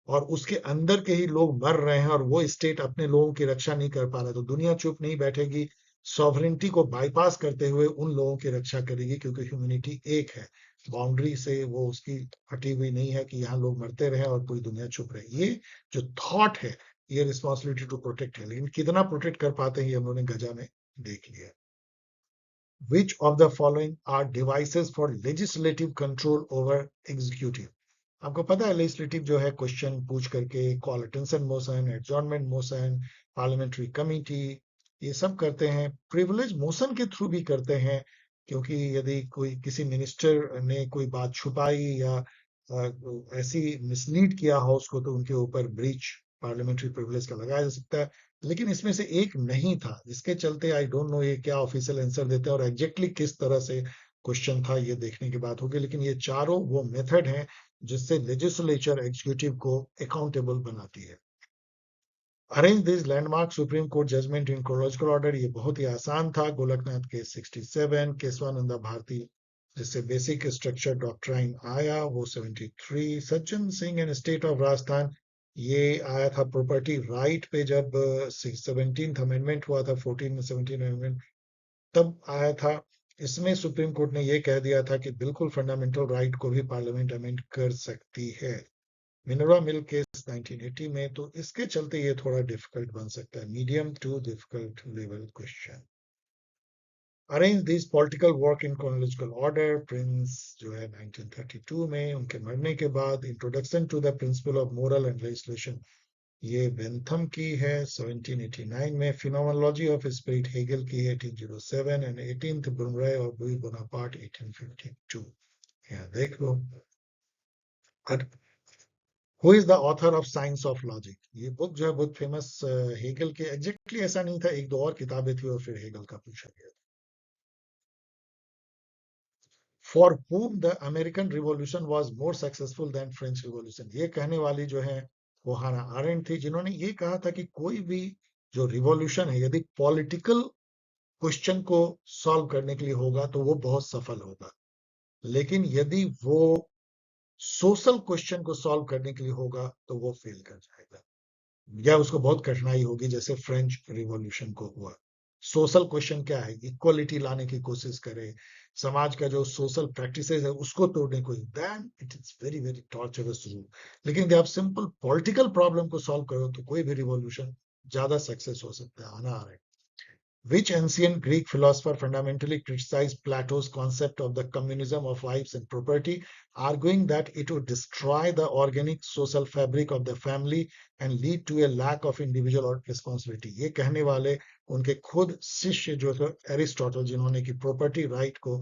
A: और उसके अंदर के ही लोग मर रहे हैं और वो स्टेट अपने लोगों की रक्षा नहीं कर पा रहा, तो दुनिया चुप नहीं बैठेगी। सॉवरेनिटी को बाईपास करते हुए उन लोगों की रक्षा करेगी, क्योंकि ह्यूमैनिटी एक है, बाउंड्री से वो उसकी हटी हुई नहीं है कि यहाँ लोग मरते रहे और पूरी दुनिया चुप रहे। ये जो थॉट है, ये रिस्पॉन्सिबिलिटी टू प्रोटेक्ट है, लेकिन कितना प्रोटेक्ट कर पाते हैं ये हम लोगों ने गजा में देख लिया। Which of the following are devices for legislative control over executive? आपको पता है लेजिस्लेटिव जो है क्वेश्चन पूछ करके call attention motion, adjournment motion, parliamentary committee, ये सब करते हैं। प्रिविलेज मोशन के थ्रू भी करते हैं, क्योंकि यदि कोई किसी मिनिस्टर ने कोई बात छुपाई या ऐसी मिसलीड किया हो उसको, तो उनके ऊपर ब्रीच पार्लियामेंट्री प्रिविलेज का लगाया जा सकता है। लेकिन इसमें से एक नहीं था, जिसके चलते आई डोंट नो ये क्या ऑफिशियल आंसर देते हैं और एग्जैक्टली किस तरह से क्वेश्चन था, ये देखने की बात होगी। लेकिन ये चारों वो मेथड हैं जिससे लेजिस्लेचर एग्जीक्यूटिव को अकाउंटेबल बनाती है। Arrange this landmark supreme court judgment in chronological order, ये बहुत ही आसान था। गोलकनाथ के 67, केशवानंदा भारती जिससे बेसिक स्ट्रक्चर डॉक्ट्राइन आया वो 73, Sajjan Singh and state of Rajasthan, ये आया था प्रॉपर्टी राइट पे, जब 17th अमेंडमेंट हुआ था, 14 में 17 अमेंडमेंट तब आया था। इसमें सुप्रीम कोर्ट ने यह कह दिया था कि बिल्कुल फंडामेंटल राइट को भी पार्लियामेंट अमेंड कर सकती है। मिनरवा मिल केस 1980 में, तो इसके चलते ये थोड़ा डिफिकल्ट बन सकता है, medium to difficult level question. Arrange this political work in chronological order, prince जो है 1932 में, उनके मरने के बाद introduction to the principle of moral and legislation, ये बेंथम की है 1789 में। फिनोमेनोलॉजी ऑफ स्पिरिट हेगल की है 1807, एंड 18th बुनराय और लुई बोनापार्ट 1852। यहाँ देख लो। Who is the author of science of logic, ये बुक जो है बहुत फेमस, हेगल के एग्जैक्टली ऐसा नहीं था, एक दो और किताबें थी और फिर हेगल का पूछा गया। For whom the American revolution was more successful than French revolution, ये कहने वाली जो है वो हाना आरेंट थी, जिन्होंने ये कहा था कि कोई भी जो रिवॉल्यूशन है, यदि पॉलिटिकल क्वेश्चन को सॉल्व करने के लिए होगा तो वो बहुत सफल होगा, लेकिन यदि वो सोशल क्वेश्चन को सॉल्व करने के लिए होगा तो वो फेल कर जाएगा, या उसको बहुत कठिनाई होगी, जैसे फ्रेंच रिवॉल्यूशन को हुआ। सोशल क्वेश्चन क्या है, इक्वलिटी लाने की कोशिश करे, समाज का जो सोशल प्रैक्टिसेस है उसको तोड़ने को, then it is very very torturous rule. लेकिन जब आप सिंपल पॉलिटिकल प्रॉब्लम को सॉल्व करो तो कोई भी रिवॉल्यूशन ज्यादा सक्सेस हो सकता है। आना आ रहा है। Which ancient Greek philosopher fundamentally criticized Plato's concept of the communism of wives and property, arguing that it would destroy the organic social fabric of the family and lead to a lack of individual responsibility? ये कहने वाले उनके खुद शिष्य जो थे Aristotle, जिन्होंने की प्रॉपर्टी राइट को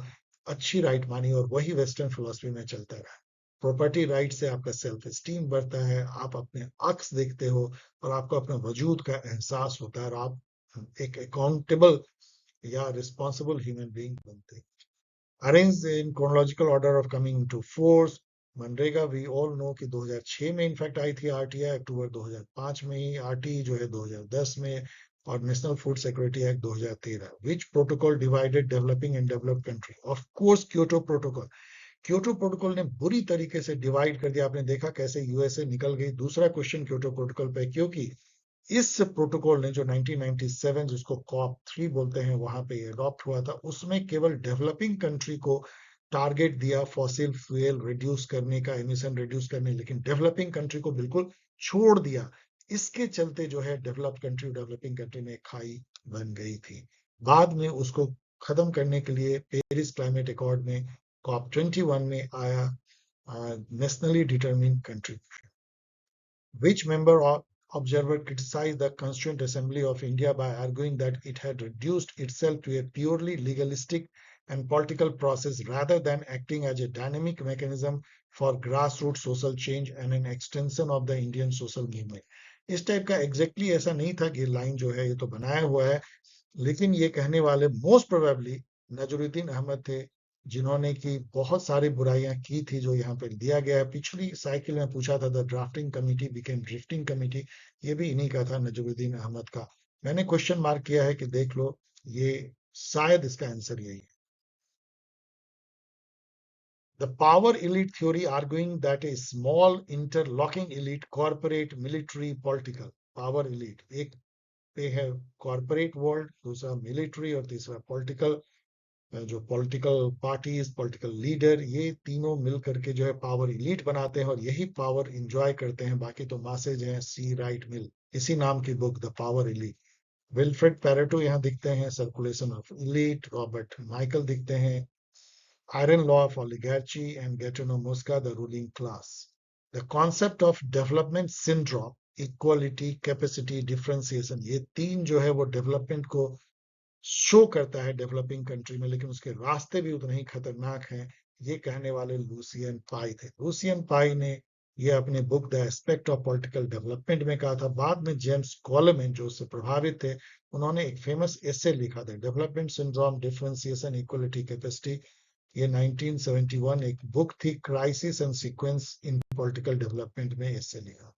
A: अच्छी राइट मानी और वही वेस्टर्न फिलोसफी में चलता रहा। प्रॉपर्टी राइट से आपका सेल्फ एस्टीम बढ़ता है, आप अपने अक्स देखते हो और आपको अपने वजूद का एहसास होता है और आप एक अकाउंटेबल या रिस्पॉन्सिबल ह्यूमन बीइंग बनते हैं। Arrange in chronological order of coming to force. MNREGA we all know कि 2006 में इनफैक्ट आई थी आरटीआई, अक्टूबर 2005 में ही आरटी जो है 2010 में, और national food security act 2013। Which protocol divided developing and developed country? Of course Kyoto protocol. Kyoto protocol ने बुरी तरीके से डिवाइड कर दिया। आपने देखा कैसे यूएसए निकल गई। दूसरा क्वेश्चन क्योटो प्रोटोकॉल पे, क्योंकि इस प्रोटोकॉल ने जो 1997 जिसको कॉप 3 बोलते हैं वहां पे अडॉप्ट हुआ था, उसमें केवल डेवलपिंग कंट्री को टारगेट दिया फॉसिल फ्यूल रिड्यूस करने का, एमिशन रिड्यूस करने, लेकिन डेवलपिंग कंट्री को बिल्कुल छोड़ दिया। इसके चलते जो है डेवलप्ड कंट्री डेवलपिंग कंट्री में खाई बन गई थी। बाद में उसको खत्म करने के लिए पेरिस क्लाइमेट अकॉर्ड में कॉप 21 में आया nationally determined country. Which member or observer criticized the Constituent Assembly of India by arguing that it had reduced itself to a purely legalistic and political process rather than acting as a dynamic mechanism for grassroots social change and an extension of the Indian social movement? इस type का exactly ऐसा नहीं था कि line जो है ये तो बनाया हुआ है, लेकिन ये कहने वाले मोस्ट प्रोबेबली नजरुद्दीन अहमद थे, जिन्होंने की बहुत सारी बुराइयां की थी जो यहाँ पे दिया गया है। पिछली साइकिल में पूछा था the drafting committee became drifting committee, ये भी इन्हीं का था, नजरुद्दीन अहमद का। मैंने क्वेश्चन मार्क किया है कि देख लो, ये शायद इसका आंसर यही है। The power elite theory arguing that a small interlocking elite, corporate, military, political, power elite, एक पे है कॉर्पोरेट वर्ल्ड, दूसरा मिलिट्री और तीसरा पॉलिटिकल, जो पॉलिटिकल पार्टीज, पॉलिटिकल लीडर, ये तीनों मिल करके जो है पावर इलीट बनाते हैं और यही पावर इंजॉय करते हैं। बाकी तो मासेज हैं। सी राइट मिल, इसी नाम की book the power elite. Wilfred Pareto यहाँ दिखते हैं, circulation of elite. Robert Michael दिखते हैं, iron law of oligarchy. And Gaetano Mosca, the ruling class. The concept of development syndrome, equality, capacity, differentiation, ये तीन जो है वो डेवलपमेंट को शो करता है डेवलपिंग कंट्री में, लेकिन उसके रास्ते भी उतने ही खतरनाक हैं। ये कहने वाले लूसियन पाई थे। लूसियन पाई ने ये अपने book the aspect of political development में कहा था। बाद में जेम्स कॉलमैन जो उससे प्रभावित थे, उन्होंने एक फेमस एसे लिखा था, development syndrome, differentiation, equality, capacity. ये 1971 एक बुक थी, crisis and sequence in political development में एसे लिखा।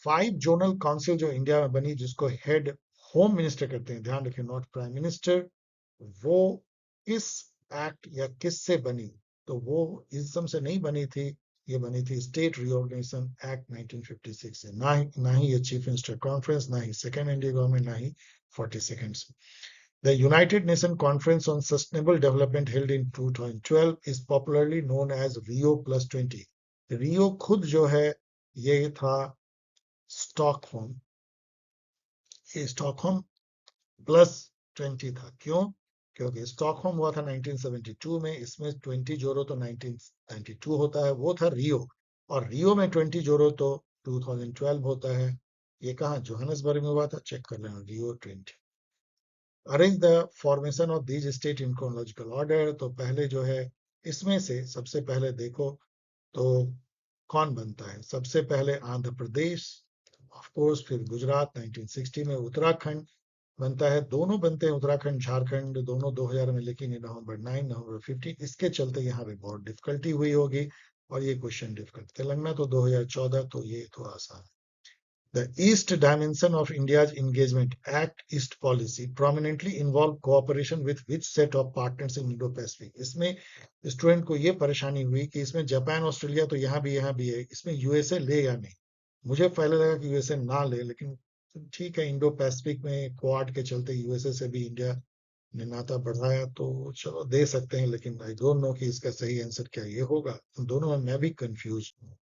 A: 5 जोनल काउंसिल जो इंडिया में बनी, जिसको हेड होम मिनिस्टर करते हैं, ध्यान रखें, नॉट प्राइम मिनिस्टर, वो किस एक्ट या किस से बनी? तो वो इज्म से नहीं बनी थी, ये बनी थी स्टेट रिऑर्गेनाइजेशन एक्ट 1956 से। ना ही ये चीफ मिनिस्टर कॉन्फ्रेंस, ना ही सेकेंड इंडिया गवर्नमेंट, ना ही 42nd। The United Nations Conference on Sustainable Development held in 2012 is popularly known as Rio Plus 20। रियो खुद जो है ये था स्टॉकहोम, ये स्टॉकहोम प्लस 20 था। क्यों? क्योंकि स्टॉकहोम हुआ था 1972 में, इसमें 20 जोड़ो तो 1992 होता है, वो था रियो। और रियो में 20 जोड़ो तो 2012 होता है। ये कहाँ, जोहान्सबर्ग में हुआ था, चेक कर लेना, रियो 20। Arrange the formation of these state in chronological order. तो पहले जो है इसमें से सबसे पहले देखो तो कौन बनता है। सबसे पहले आंध्र प्रदेश, ऑफ कोर्स, फिर गुजरात 1960 में, उत्तराखंड बनता है। दोनों बनते हैं, उत्तराखंड झारखंड, दोनों 2000 में, लेकिन ये नवंबर 9, नवंबर 15, इसके चलते यहाँ पे बहुत डिफिकल्टी हुई होगी और ये क्वेश्चन डिफिकल्ट। तेलंगाना तो 2014, तो ये तो आसान है। The East Dimension of India's Engagement Act East Policy prominently involved cooperation with which set of partners in Indo-Pacific? इसमें स्टूडेंट को ये परेशानी हुई कि इसमें जापान, ऑस्ट्रेलिया तो यहाँ भी है, इसमें यूएसए ले या नहीं। मुझे पहले लगा कि यूएसए ना ले, लेकिन ठीक है, इंडो पैसिफिक में क्वाड के चलते यूएसए से भी इंडिया ने नाता बढ़ाया, तो चलो दे सकते हैं, लेकिन आई डोंट नो कि इसका सही आंसर क्या ये होगा। दोनों में मैं भी कंफ्यूज हूँ।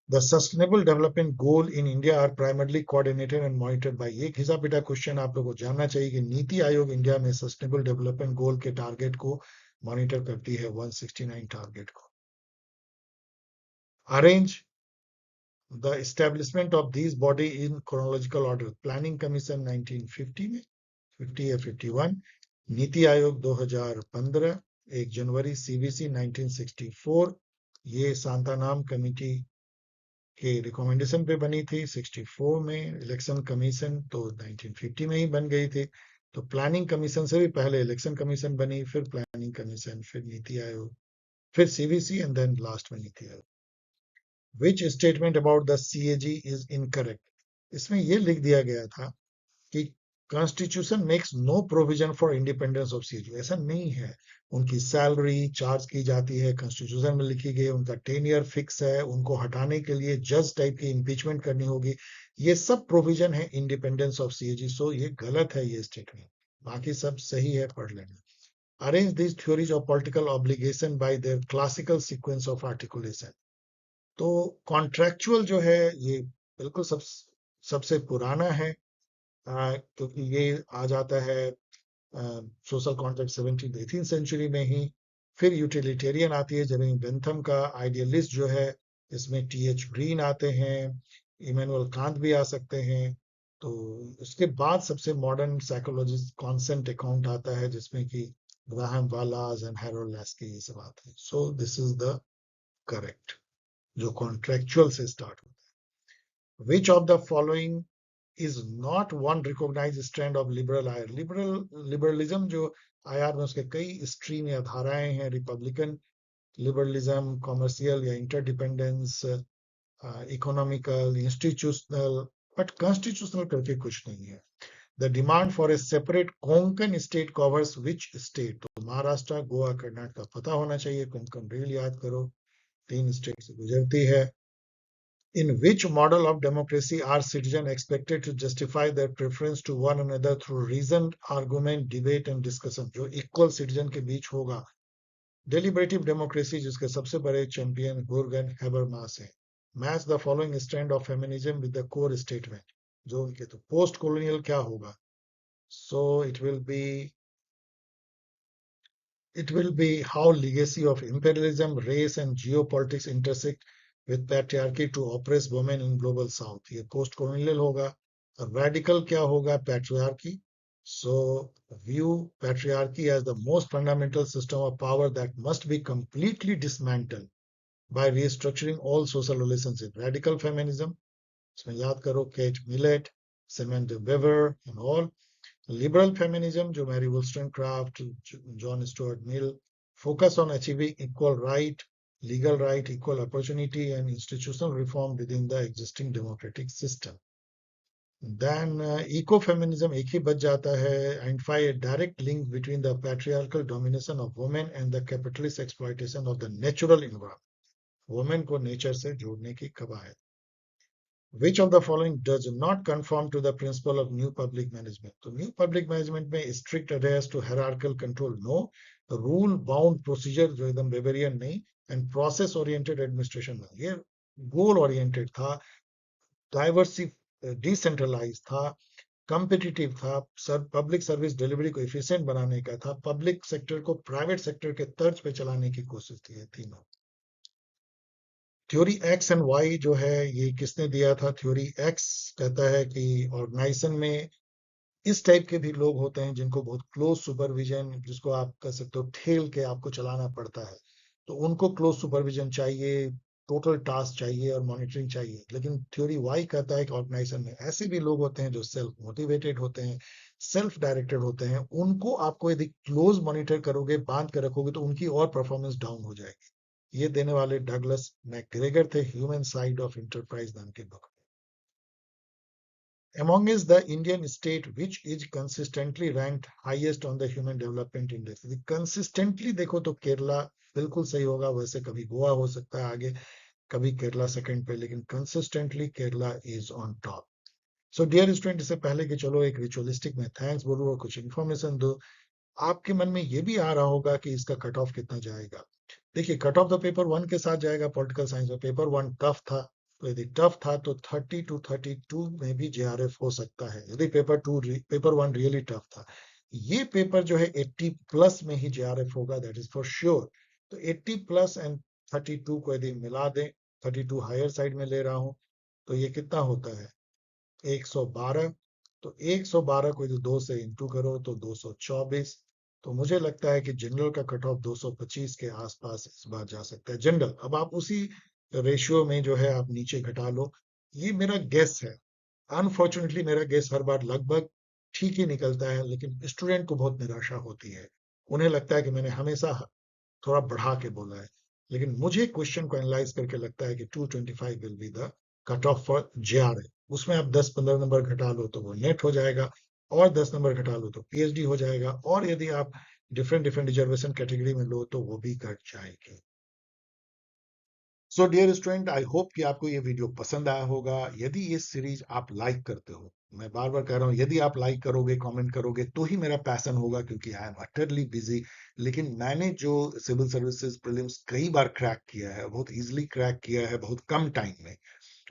A: The sustainable development goal in India are primarily coordinated and monitored by, एक घिसा पिटा क्वेश्चन आप लोगों को जानना चाहिए कि नीति आयोग इंडिया में सस्टेनेबल डेवलपमेंट गोल के टारगेट को मॉनिटर करती है, 169 टारगेट को। Arrange the establishment of this body in chronological order. Planning commission 1950 में, 50 या 51, नीति आयोग 2015, 1 जनवरी, सीबीसी 1964, ये सांतानाम कमेटी के रिकमेंडेशन पे बनी थी 64 में। इलेक्शन कमीशन तो 1950 में ही बन गई थी। तो प्लानिंग कमीशन से भी पहले इलेक्शन कमीशन बनी, फिर प्लानिंग कमीशन, फिर नीति आयोग, फिर सीवीसी एंड देन लास्ट में NITI Aayog. Which statement about the CAG is incorrect? इसमें ये लिख दिया गया था कि constitution makes no provision for independence of CAG. ऐसा नहीं है। उनकी सैलरी चार्ज की जाती है, कॉन्स्टिट्यूशन में लिखी गई, उनका टेन्योर फिक्स है, उनको हटाने के लिए जज टाइप की इम्पीचमेंट करनी होगी, ये सब प्रोविजन है इंडिपेंडेंस ऑफ सीएजी। सो ये गलत है ये स्टेटमेंट, बाकी सब सही है, पढ़ लेना। Arrange these theories of political obligation by their classical sequence of articulation। तो कॉन्ट्रेक्चुअल जो है ये बिल्कुल सबसे पुराना है, क्योंकि ये आ जाता है सोशल कॉन्ट्रैक्ट 17th-18th सेंचुरी में ही। फिर यूटिलिटेरियन आती है जेरेमी बेंथम का आइडियलिस्ट जो है, इसमें टीएच ग्रीन आते हैं, इमैनुअल कांत भी आ सकते हैं। तो उसके बाद सबसे मॉडर्न साइकोलॉजिस्ट कॉन्सेंट अकाउंट आता है, जिसमें कि ग्राहम वालास एंड हैरोल्ड लास्की ये सब आते हैं। So this is the correct, जो कॉन्ट्रेक्चुअल से स्टार्ट होता है। विच of the following is not one recognized strand of liberal IR। Liberalism जो IR में उसके कई स्ट्रीम या धाराएं हैं, रिपब्लिकन लिबरलिज्म, कॉमर्शियल या interdependence, economical, institutional, but constitutional करके कुछ नहीं है। The demand for a separate Konkan state covers which state? तो महाराष्ट्र, गोवा, कर्नाटक पता होना चाहिए। कोंकण रेल याद करो, 3 स्टेट से गुजरती है। In which model of democracy are citizens expected to justify their preference to one another through reasoned argument, debate and discussion? जो equal citizen के बीच होगा। Deliberative democracy जिसके सबसे बड़े चैंपियन गुर्गन हैबरमास है। Match the following strand of feminism with the core statement। जो उनके तो पोस्ट colonial क्या होगा? So it will be how legacy of imperialism, race and geopolitics intersect with patriarchy to oppress women in global south। ये post colonial होगा। radical क्या होगा? patriarchy। So view patriarchy as the most fundamental system of power that must be completely dismantled by restructuring all social relationships। radical feminism, इसमें याद करो Kate Millett, Samantha Weaver and all। Liberal feminism जो Mary wollstonecraft, John Stuart Mill, focus on achieving equal right, legal right, equal opportunity and institutional reform within the existing democratic system। Then ecofeminism एक ही बच जाता है, identify a direct link between the patriarchal domination of women and the capitalist exploitation of the natural environment। women को nature से जोड़ने की कवायद। Which of the following does not conform to the principle of new public management? तो new public management में strict adherence to hierarchical control no, rule bound procedure जो एकदम Weberian नहीं, and process oriented administration नहीं। ये goal oriented था, diversive, decentralized था, competitive था, public service delivery को efficient बनाने का था, public sector को private sector के तर्ज पे चलाने की कोशिश थी। तीनों। थ्योरी एक्स एंड वाई जो है ये किसने दिया था? थ्योरी एक्स कहता है कि ऑर्गेनाइजेशन में इस टाइप के भी लोग होते हैं जिनको बहुत क्लोज सुपरविजन, जिसको आप कह सकते हो ठेल के आपको चलाना पड़ता है, तो उनको क्लोज सुपरविजन चाहिए, टोटल टास्क चाहिए और मॉनिटरिंग चाहिए। लेकिन थ्योरी वाई कहता है कि ऑर्गेनाइजेशन में ऐसे भी लोग होते हैं जो सेल्फ मोटिवेटेड होते हैं, सेल्फ डायरेक्टेड होते हैं, उनको आपको यदि क्लोज मॉनिटर करोगे, बांध कर रखोगे, तो उनकी और परफॉर्मेंस डाउन हो जाएगी। ये देने वाले डगलस मैकग्रेगर थे, ह्यूमन साइड ऑफ इंटरप्राइज नाम के book. Among is the Indian state which is consistently ranked highest on the Human Development Index। consistently देखो तो केरला बिल्कुल सही होगा, वैसे कभी गोवा हो सकता है आगे, कभी केरला सेकंड पे, लेकिन consistently Kerala is on top. So dear student, इससे पहले कि चलो एक रिचुअलिस्टिक में थैंक्स बोलूं और कुछ इन्फॉर्मेशन दो, आपके मन में ये भी आ रहा होगा कि इसका कट ऑफ कितना जाएगा। देखिए, कट ऑफ द पेपर 1 के साथ जाएगा। पॉलिटिकल साइंस में पेपर 1 टफ था, तो यदि टफ था तो 30 to 32 में भी जेआरएफ हो सकता है, यदि पेपर 1 रियली टफ था। ये पेपर जो है 80 प्लस में ही जेआरएफ होगा, दैट इज फॉर श्योर। तो 80 प्लस एंड 32 को यदि मिला दें, 32 हायर साइड में ले रहा हूं, तो ये कितना होता है? 112। तो 112 को यदि 2 से इंटू करो तो 224। तो मुझे लगता है कि जनरल का कट ऑफ 225 के आसपास इस बार जा सकता है जनरल। अब आप उसी रेशियो में जो है आप नीचे घटा लो, ये मेरा गेस है। अनफॉर्चुनेटली मेरा गेस हर बार लगभग ठीक ही निकलता है, लेकिन स्टूडेंट को बहुत निराशा होती है। उन्हें लगता है कि मैंने हमेशा थोड़ा बढ़ा के बोला है, लेकिन मुझे क्वेश्चन को एनालाइज करके लगता है कि 225 will be the cut off for JRF. उसमें आप 10-15 नंबर घटा लो तो वो नेट हो जाएगा, और 10 नंबर घटा लो तो पीएचडी हो जाएगा, और यदि आप डिफरेंट डिफरेंट रिजर्वेशन कैटेगरी में लो तो वो भी कट जाएगी। So dear student, I hope कि आपको ये वीडियो पसंद आया होगा। यदि ये सीरीज आप लाइक करते हो, मैं बार बार कह रहा हूँ, यदि आप लाइक करोगे, कमेंट करोगे, तो ही मेरा पैशन होगा, क्योंकि आई एम अटरली बिजी। लेकिन मैंने जो सिविल सर्विसेज प्रीलिम्स कई बार क्रैक किया है, बहुत इजीली क्रैक किया है, बहुत कम टाइम में,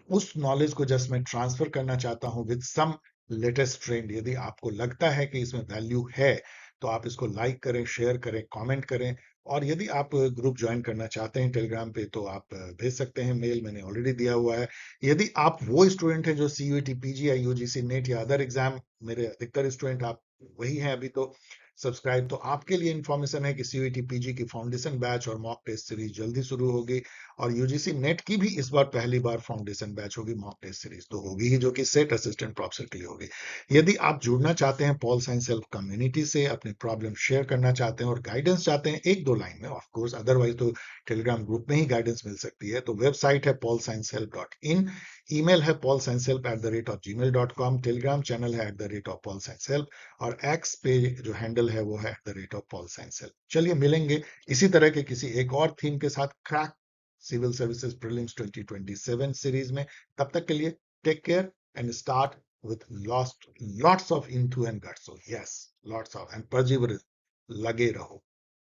A: उस नॉलेज को जस्ट मैं ट्रांसफर करना चाहता हूँ विद सम लेटेस्ट ट्रेंड। यदि आपको लगता है कि इसमें वैल्यू है, तो आप इसको लाइक करें, शेयर करें, कमेंट करें। और यदि आप ग्रुप ज्वाइन करना चाहते हैं टेलीग्राम पे, तो आप भेज सकते हैं मेल, मैंने ऑलरेडी दिया हुआ है। यदि आप वो स्टूडेंट हैं जो सीयूईटी, पीजी या यूजीसी नेट या अदर एग्जाम, मेरे अधिकतर स्टूडेंट आप वही हैं अभी, तो सब्सक्राइब, तो आपके लिए इंफॉर्मेशन है कि सीयूईटी पीजी की फाउंडेशन बैच और मॉक टेस्ट सीरीज जल्दी शुरू होगी, और यूजीसी नेट की भी इस बार पहली बार फाउंडेशन बैच होगी, मॉक टेस्ट सीरीज तो होगी ही, जो कि सेट असिस्टेंट प्रोफेसर के लिए होगी। यदि आप जुड़ना चाहते हैं पॉल साइंस हेल्प कम्युनिटी से, अपने प्रॉब्लम शेयर करना चाहते हैं और गाइडेंस चाहते हैं एक दो लाइन में, ऑफ कोर्स, अदरवाइज तो टेलीग्राम ग्रुप में ही गाइडेंस मिल सकती है, तो वेबसाइट है paulsciencehelp.in, ईमेल है paulsciencehelp@gmail.com, टेलीग्राम चैनल है @paulsciencehelp, और एक्स पे जो हैंडल है वो है @paulsciencehelp। चलिए मिलेंगे इसी तरह के किसी एक और थीम के साथ, crack civil services prelims 2027 series में। तब तक के लिए take care and start with lots of into and guts. So yes, lots of and perseverance, लगे रहो।